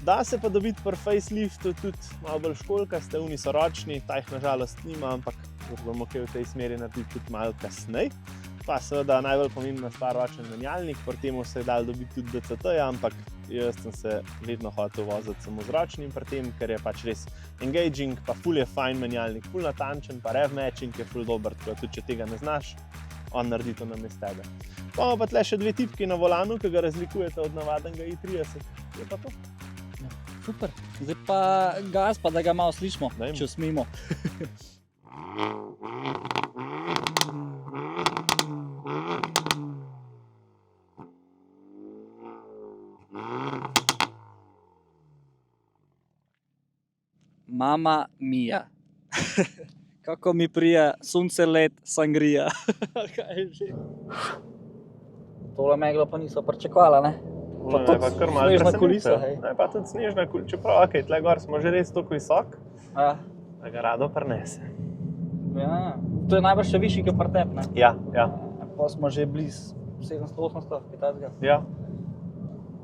B: Da se pa dobiti pri faceliftu tudi malo bolj školjkaste, oni so ročni, ta jih nažalost nima, ampak bomo kaj v tej smeri narediti tudi malo kasneje. Pa seveda najbolj pomembna stvar ročen menjalnik, pri temu se je dalo dobiti tudi DCT-ja, ampak jaz sem se vedno hotel voziti samo z ročnim pri tem, ker je pač res engaging, pa ful je fajn menjalnik, ful natančen, pa rev matching je ful dober, tako da tudi če tega ne znaš, on naredi to namesto tebe. Pa imamo pa tle še dve tipki na volanu, ki ga razlikujete od navadnega i30. Je pa to.
A: Super. Zdaj pa gas, pa da ga malo slišimo, če smemo. Mama mia. Kako mi prija sunce, led, sangrija. Kaj je že? Tole meglo pa niso pričakovala, ne? Pa tudi snežna kulisa.
B: Pa tudi snežna kulisa, čeprav, tle gor smo že res toliko visok, da ga rado prinese.
A: Ja, to je najbrž še višji, kot pri tebi, ne?
B: Ja.
A: Pa smo že blizu 700-800, kaj takega.
B: Ja.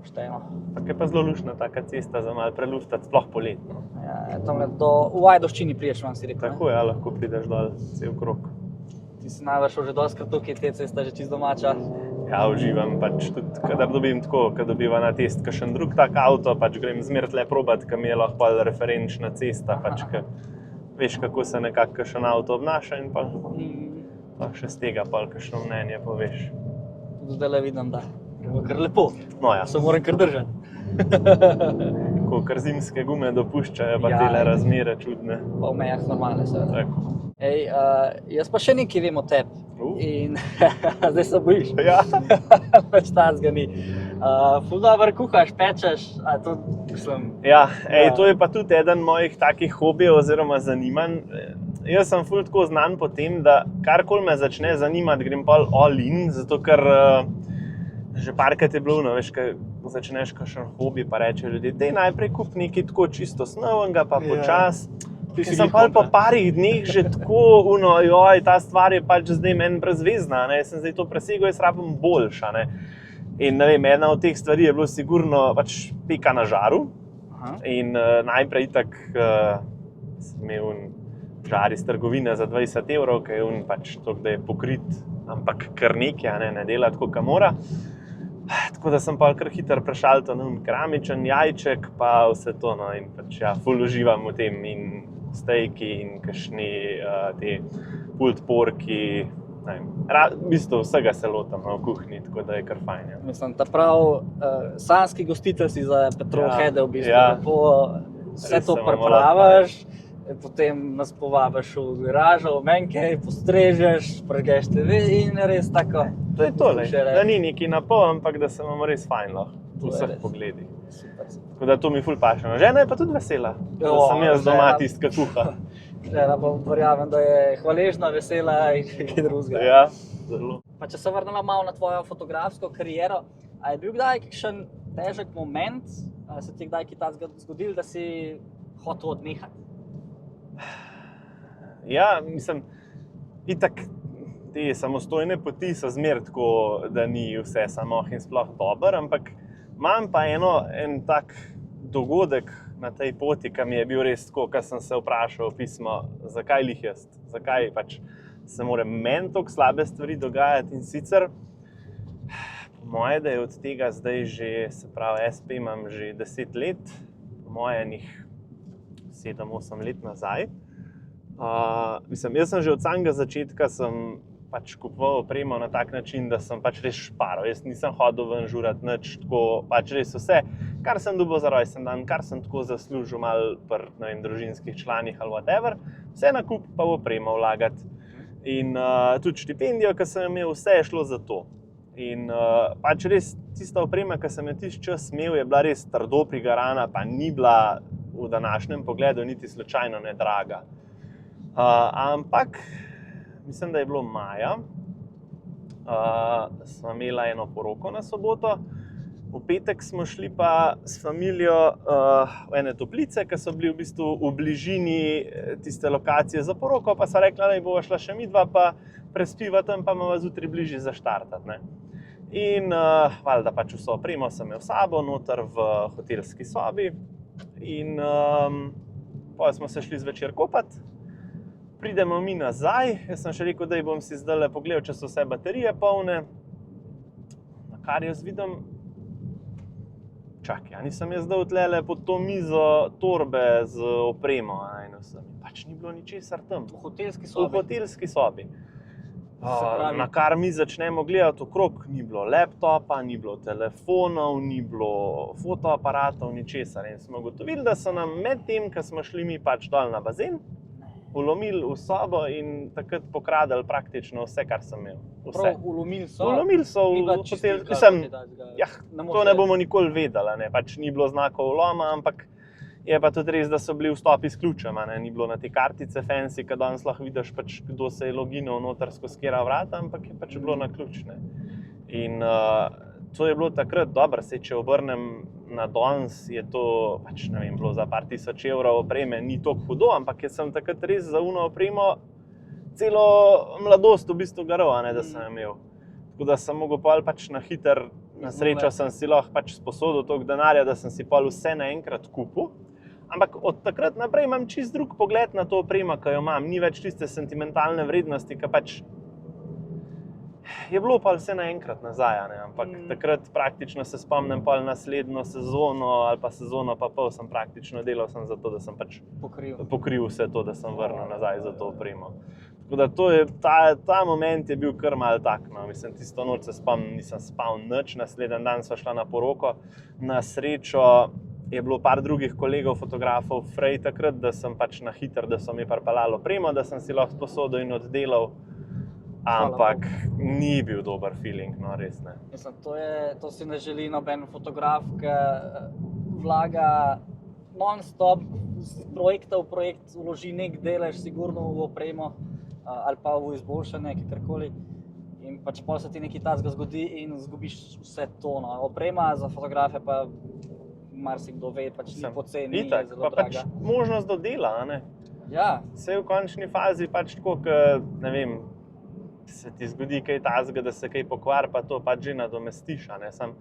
A: Pošteno.
B: Tako je pa zelo luštna taka cesta za malo preluftati, sploh poletno.
A: Ja, tamle v Ajdovščini priješ, vam si rekel, ne?
B: Tako je, lahko prideš dol cel krog.
A: Ti si najbrž že dostkrat tukaj, te cesta že čisto domača.
B: Ja, uživam pač tudi, kadar dobim tako, kad dobiva na test kakšen drug tak avto, pač grem zmer tle probat, ka mi je lahko referenčna cesta, pač ka veš, kako se nekako kakšen avto obnaša in pa še z tega pa kakšno mnenje poveš.
A: Tudi zdaj le vidim, da je kar lepo.
B: No ja.
A: Se moram kar držati.
B: Ko kar zimske gume dopuščajo, pa tele razmere čudne.
A: Pa v mejah normalne, seveda.
B: Tako.
A: Ej, jaz pa še nekaj vem o tebi. In zdaj se bojiš?
B: Ja.
A: Pač tazga ni. Ful dobro kuhaš, pečeš, a to mislim...
B: Ja, to je pa tudi eden mojih takih hobijev oziroma zanimanj. Jaz sem ful tako znan po tem, da karkoli me začne zanimati, grem pol all in, zato ker že parkrat je bilo, veš, ko začneš kakšen hobi, pa reče ljudje, dej najprej kup nekaj tako čisto snovnega, pa počas. Sem pa po parih dneh že tako, ta stvar je pač zdaj meni brezvezna, jaz sem zdaj to presegel, jaz rabim boljša. In ne vem, ena od teh stvari je bilo sigurno pač peka na žaru. In najprej itak sem imel žar iz trgovine za 20 evrov, ki je pač to, da je pokrit, ampak kar nekaj, ne dela tako, ka mora. Tako da sem pa kar hitro prešaltal na keramičen jajček, pa vse to, in pač ja, ful uživam v tem in stejki in kakšni te pulled porki, v bistvu vsega se lotam v kuhinji, tako da je kar fajn. Ja.
A: Mislim, ta prav sanski gostitelj si za Petrolheade v bistvu, lepo vse to pripravaš, potem nas povabiš v garažo, menkej, postrežeš, pregeš TV in res tako.
B: To je tole, da ni neki napol, ampak da se imamo res fajn lahko v vseh pogledih. Tako da to mi ful paše. Žena je pa tudi vesela, da sem jaz doma tistka kuha.
A: Žena pa verjamem, da je hvaležna, vesela in nekaj drugega.
B: Ja, zelo.
A: Pa če se vrnemo malo na tvojo fotografsko kariero, a je bil kdaj kakšen težek moment, a se ti kdaj kaj zgodil, da si hotel odnehati?
B: Ja, mislim, itak te samostojne poti so zmer tako, da ni vse samo in sploh dober, ampak imam pa en tak dogodek na tej poti, ki mi je bil res tako, ko sem se vprašal pismo, zakaj lih jaz, zakaj pač se mora meni toliko slabe stvari dogajati in sicer po moje, da je od tega zdaj že, se pravi, SP imam že 10 let, po moje enih 7-8 let nazaj. Mislim, jaz sem že od samega začetka pač kupoval opremo na tak način, da sem pač res šparal. Jaz nisem hodil ven žurat nič, tako pač res vse, kar sem dobil za rojsten dan, kar sem tako zaslužil malo pri, ne vem, družinskih članih ali whatever, vse na kup pa v opremo vlagati. In tudi štipendijo, ki sem imel, vse je šlo za to. In pač res tista oprema, ki sem jo tisti čas imel, je bila res trdo prigarana, pa ni bila v današnjem pogledu niti slučajno ne draga. Ampak mislim, da je bilo maja, smo imela eno poroko na soboto, v petek smo šli pa s familijo v ene toplice, ki so bili v bistvu v bližini tiste lokacije za poroko, pa so rekla, da bova šla še midva, pa prespiva tam, pa bova zjutraj bližje zaštartati, ne. In valjda pač vso opremo sem imel s sabo, noter v hotelski sobi in potem smo se šli zvečer kopati. Pridemo mi nazaj, jaz sem še rekel, da bom si zdajle pogledal, če so vse baterije polne. Na kar jaz vidim, čakaj, nisem jaz dal tlele pod to mizo torbe z opremo, in vsem. Pač ni bilo ničesar tam.
A: V hotelski sobi?
B: V hotelski sobi. Na kar mi začnemo gledati okrog, ni bilo laptopa, ni bilo telefonov, ni bilo fotoaparatov, ničesar. In smo ugotovili, da so nam med tem, ko smo šli mi pač dol na bazen, vlomili v sobo in takrat pokradili praktično vse, kar sem imel. Vse.
A: Prav, vlomili so?
B: Vlomili so v hotel. To ne bomo nikoli vedeli, ne. Pač ni bilo znakov vloma, ampak je pa tudi res, da so bili vstopi s ključem, ne. Ni bilo na te kartice fancy, ki danes lahko vidiš, pač, kdo se je loginal noter skozi katera vrata, ampak je pač bilo na ključ, ne. In to je bilo takrat dobro, saj če obrnem na danes, je to, pač ne vem, bilo za par tisoč evrov opreme, ni toliko hudo, ampak jaz sem takrat res za uno opremo celo mladost v bistvu garal, ne, da sem imel. Tako da sem mogel pol pač na hiter, na srečo sem si lahko pač sposodil toliko denarja, da sem si pol vse naenkrat kupil. Ampak od takrat naprej imam čist drug pogled na to opremo, ki jo imam. Ni več tiste sentimentalne vrednosti, ki pač je bilo pa vse naenkrat nazaj, ne? Ampak takrat praktično se spomnim pol naslednjo sezono ali pa sezono pa pol sem praktično delal sem za to, da sem pač pokril vse to, da sem vrnil nazaj za to opremo. Tako da to je, ta moment je bil kar malo tak, no. Mislim, tisto noč se spomnim, nisem spal nič, naslednji dan sva šla na poroko. Na srečo je bilo par drugih kolegov, fotografov frej takrat, da sem pač na hiter, da so mi pripeljali opremo, da sem si lahko sposodil in oddelal. Ampak ni bil dober feeling, no, res ne.
A: Mislim, to si ne želi noben fotograf, ki vlaga non-stop z projekta v projekt, vloži nek delež sigurno v opremo ali pa v izboljšanje, kakorkoli. In pač pol se ti nekaj takega zgodi in izgubiš vse to, no. Oprema za fotografe pa marsikdo ve, pač ni poceni, je zelo draga.
B: Pač možnost do dela, a ne?
A: Ja.
B: Saj v končni fazi pač tako, ne vem, se ti zgodi kaj takega, da se kaj pokvari, pa to pač že nadomestiš, a ne? Sam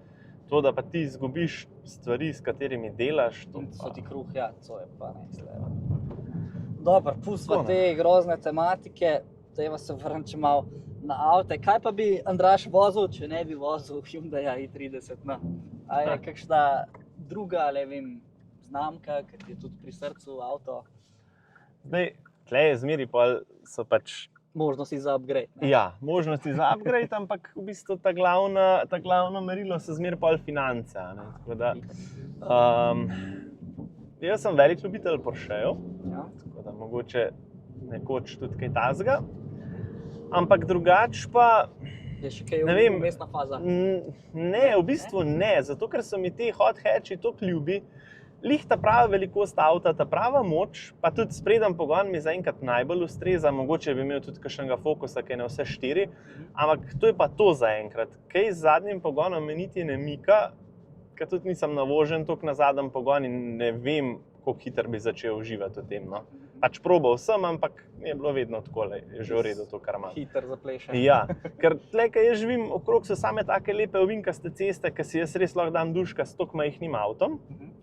B: to, da pa ti izgubiš stvari, s katerimi delaš, to pa...
A: So ti kruh, ja, to je pa ne sleva. Dobro, pustimo te grozne tematike, dajva se vrniti malo na avte. Kaj pa bi Andraž vozil, če ne bi vozil Hyundai i30? No. A je kakšna druga, ne vem, znamka, ki ti je tudi pri srcu avto?
B: Zdaj, tle je zmeri pol so pač
A: možnosti za upgrade. Ne?
B: Ja, možnosti za upgrade, ampak v bistvu ta glavno merilo so zmer pol finance. Ne? Tako da, jaz sem velik ljubitelj Porschejev, ja. Tako da mogoče nekoč tudi kaj takega. Ampak drugače pa,
A: je še kaj vmesna faza?
B: Ne, v bistvu ne, zato ker so mi ti hot hatchi toliko ljubi. Lih ta prava velikost avta, ta prava moč, pa tudi spreden pogon mi zaenkrat najbolj ustreza, mogoče bi imel tudi kakšnega Focusa, ki je na vse 4, ampak to je pa to zaenkrat. Kaj z zadnjim pogonom me niti ne mika, ker tudi nisem navožen toliko na zadnji pogon in ne vem, koliko hitro bi začel uživati v tem, no. Pač probal sem, ampak je bilo vedno takole, je že v redu to, kar imam.
A: Hiter zapleše.
B: Ja, ker tle, ko jaz živim, okrog so same take lepe ovinkaste ceste, ki si jaz res lahko dam duška s toliko majhnim avtom,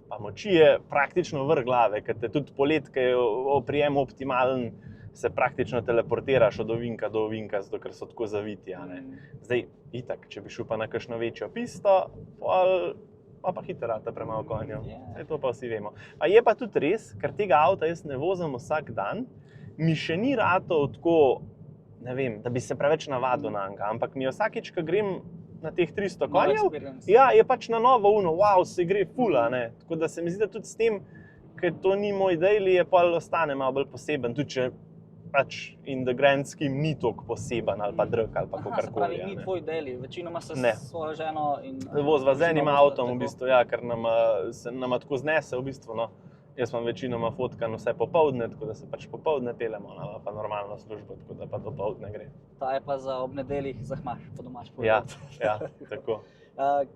B: pa moči je praktično vrh glave, ker te tudi polet, ko je oprijem optimalen, se praktično teleportiraš od ovinka do ovinka, zato ker so tako zaviti, a ne. Zdaj, itak, če bi šel pa na kakšno večjo pisto, pa hiter rata premalo konjev. To pa vsi vemo. A je pa tudi res, ker tega avta jaz ne vozim vsak dan, mi še ni ratov tako, ne vem, da bi se preveč navadil na njega, ampak mi vsakič, ko grem na teh 300
A: Nov
B: konjev.
A: experience.
B: Ja, je pač na novo uno, wow, se gre fula, ne. Tako da se mi zdi, da tudi s tem, ker to ni moj daily, je pa ostane malo bolj poseben, tudi če pač in the grand scheme ni toliko poseben ali pa drag ali pa
A: Aha, se
B: kakorkoli.
A: pravi,
B: Ja,
A: ni
B: ne.
A: tvoj daily, večinoma se
B: Ne.
A: s svojo ženo in...
B: Vozva z enim
A: večinoma
B: avtom, v
A: tako.
B: bistvu, ja, ker se nama tako znese, v bistvu, no. Jaz imam večinoma fotkan vse popoldne, tako da se pač popoldne peljemo, ona ima pa normalno službo, tako da pa dopoldne gre.
A: Ta je pa za ob nedeljih zahmaš, po domač
B: Ja,
A: povedati.
B: ja, tako.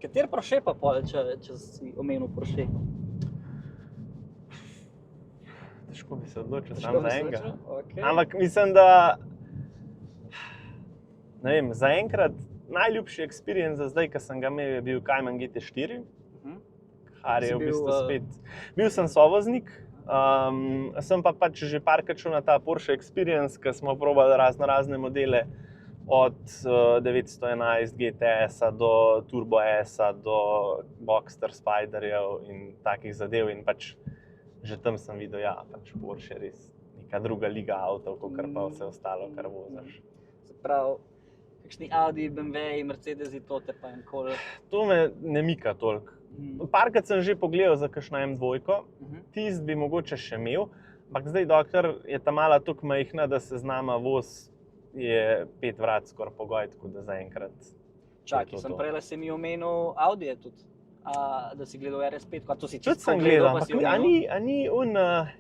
A: Kater Porsche pa pol, če si omenil Porsche?
B: Težko bi se odločil
A: Težko
B: sam
A: bi
B: za
A: se
B: enega.
A: odločil? Okej.
B: Ampak mislim, da ne vem, zaenkrat najljubši experience za zdaj, ki sem ga imel, je bil Cayman GT4,
A: Mhm.
B: kar je
A: Si
B: v
A: bil,
B: bistvu spet. Bil sem sovoznik, sem pa pač že parkrat šel na ta Porsche Experience, ki smo probali razne modele, od 911 GTS-a do Turbo S-a, do Boxster Spiderjev in takih zadev. In pač že tam sem videl, ja, pač Porsche je res neka druga liga avtov, kot pa vse ostalo, kar voziš.
A: Se pravi, kakšni Audi, BMW, Mercedesi, to te pa enkoli.
B: To me ne mika toliko. Parkrat sem že pogledal za kakšno M2, tisti bi mogoče še imel, ampak zdaj, dokler je ta mala toliko majhna, da se z nama voz, je 5 vrat skoraj pogoj, tako da zaenkrat.
A: Čakaj, sem prej si mi omenil Audi tudi, da si gledal RS5, to si
B: Tudi
A: čisto
B: sem
A: pogledal,
B: gledal,
A: pa si
B: ampak
A: omenil.
B: a ni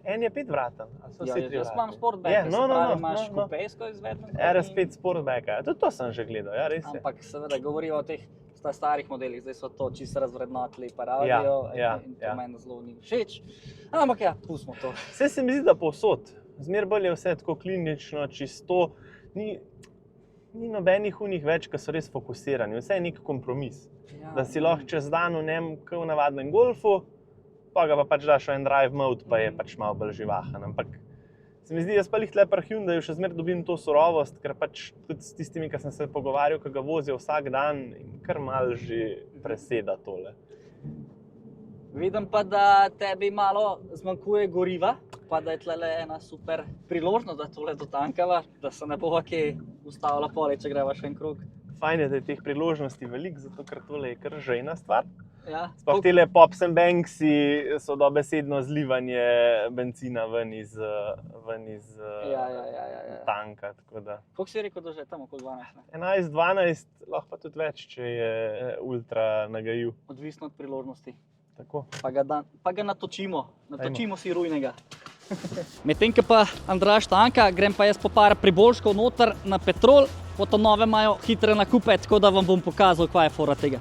B: en je 5 vraten, ali so
A: Ja,
B: vsi 3
A: jaz imam
B: vratni?
A: Sportback,
B: Ja,
A: se
B: no,
A: pravi, imaš
B: no.
A: kupejsko izvedben.
B: RS5 Sportbacka, tudi to sem že gledal, ja, res je.
A: Ampak seveda govorijo o teh starih modelih, zdaj so to čisto razvrednotili paradijo in to meni zelo ni všeč. Ampak ja, pustimo to.
B: Vse se mi zdi, da povsod. Zmer bolj je vse tako klinično, čisto. Ni nobenih unih več, ki so res fokusirani. Vse je nek kompromis.
A: Ja,
B: Da si lahko čez dan v njem, kot v navadnem golfu, pa ga pa pač daš v en drive mode, pa je pač malo bolj živahen. Ampak se mi zdi, jaz pa lih tle pri Hyundaju še zmeraj dobim to surovost, ker pač tudi s tistimi, ki sem se pogovarjal, ki ga vozijo vsak dan, in kar malo že preseda tole.
A: Vidim pa, da tebi malo zmanjkuje goriva, pa da je tle ena super priložnost, da tole dotankava, da se ne bova kje ustavila pole, če greva še en krog.
B: Fajn je, da je teh priložnosti veliko, zato ker tole je kar žejna stvar.
A: Ja.
B: Sploh tele Pops and Banksi so dobesedno zlivanje benzina ven iz tanka.
A: Koliko si rekel, da že tam okoli 12? Ne?
B: 11-12, lahko pa tudi več, če je ultra nagajiv.
A: Odvisno od priložnosti.
B: Tako.
A: Pa ga natočimo si rujnega. Medtem ko pa Andraž tanka, grem pa jaz po par priboljškov noter na Petrol, po nove imajo hitre nakupe, tako da vam bom pokazal, kaj je fora tega.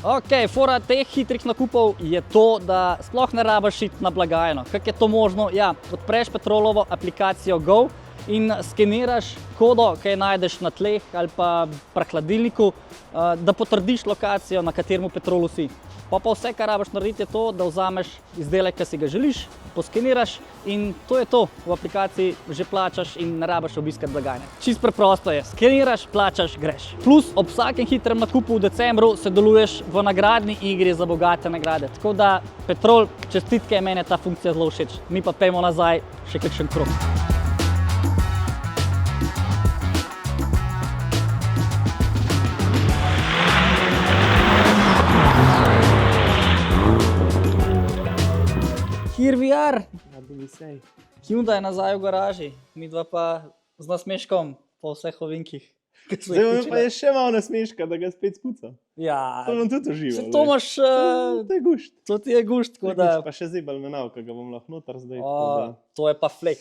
A: Ok, fora teh hitrih nakupov je to, da sploh ne rabiš iti na blagajno. Kako je to možno? Ja, odpreš Petrolovo aplikacijo Go in skeniraš kodo, ki jo najdeš na tleh ali pa pri hladilniku, da potrdiš lokacijo, na katerem Petrolu si. Pa vse, kar rabiš narediti, je to, da vzameš izdelek, ki si ga želiš, poskeniraš in to je to. V aplikaciji že plačaš in ne rabiš obiskati blagajne. Čisto preprosto je. Skeniraš, plačaš, greš. Plus, ob vsakem hitrem nakupu v decembru sodeluješ v nagradni igri za bogate nagrade. Tako da, Petrol, čestitke, meni je ta funkcija zelo všeč. Mi pa pejmo nazaj še kakšen krog. Here we are. Hyundai je nazaj v garaži, midva pa z nasmeškom po vseh ovinkih.
B: Zdaj pa je še malo nasmeška, da ga spet spucam.
A: Ja,
B: To bom tudi užival.
A: to imaš,
B: To je gušt.
A: to ti je gušt, tako da...
B: Pa še zebal menav, ki ga bom lahko noter zdaj.
A: To je pa flex.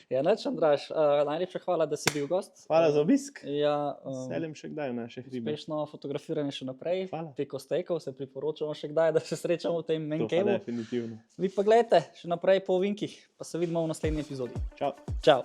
A: Ja, nič, Andraž, najlepša hvala, da si bil gost.
B: Hvala za obisk.
A: Ja,
B: Selem še kdaj v naše hribe.
A: uspešno fotografiranje še naprej.
B: Hvala.
A: Peko stekov se priporočamo še kdaj, da se srečamo v tem
B: To pa
A: menkevu.
B: definitivno.
A: Vi pa gledajte še naprej po ovinkih, pa se vidimo v naslednji epizodi.
B: Čau.
A: Čau.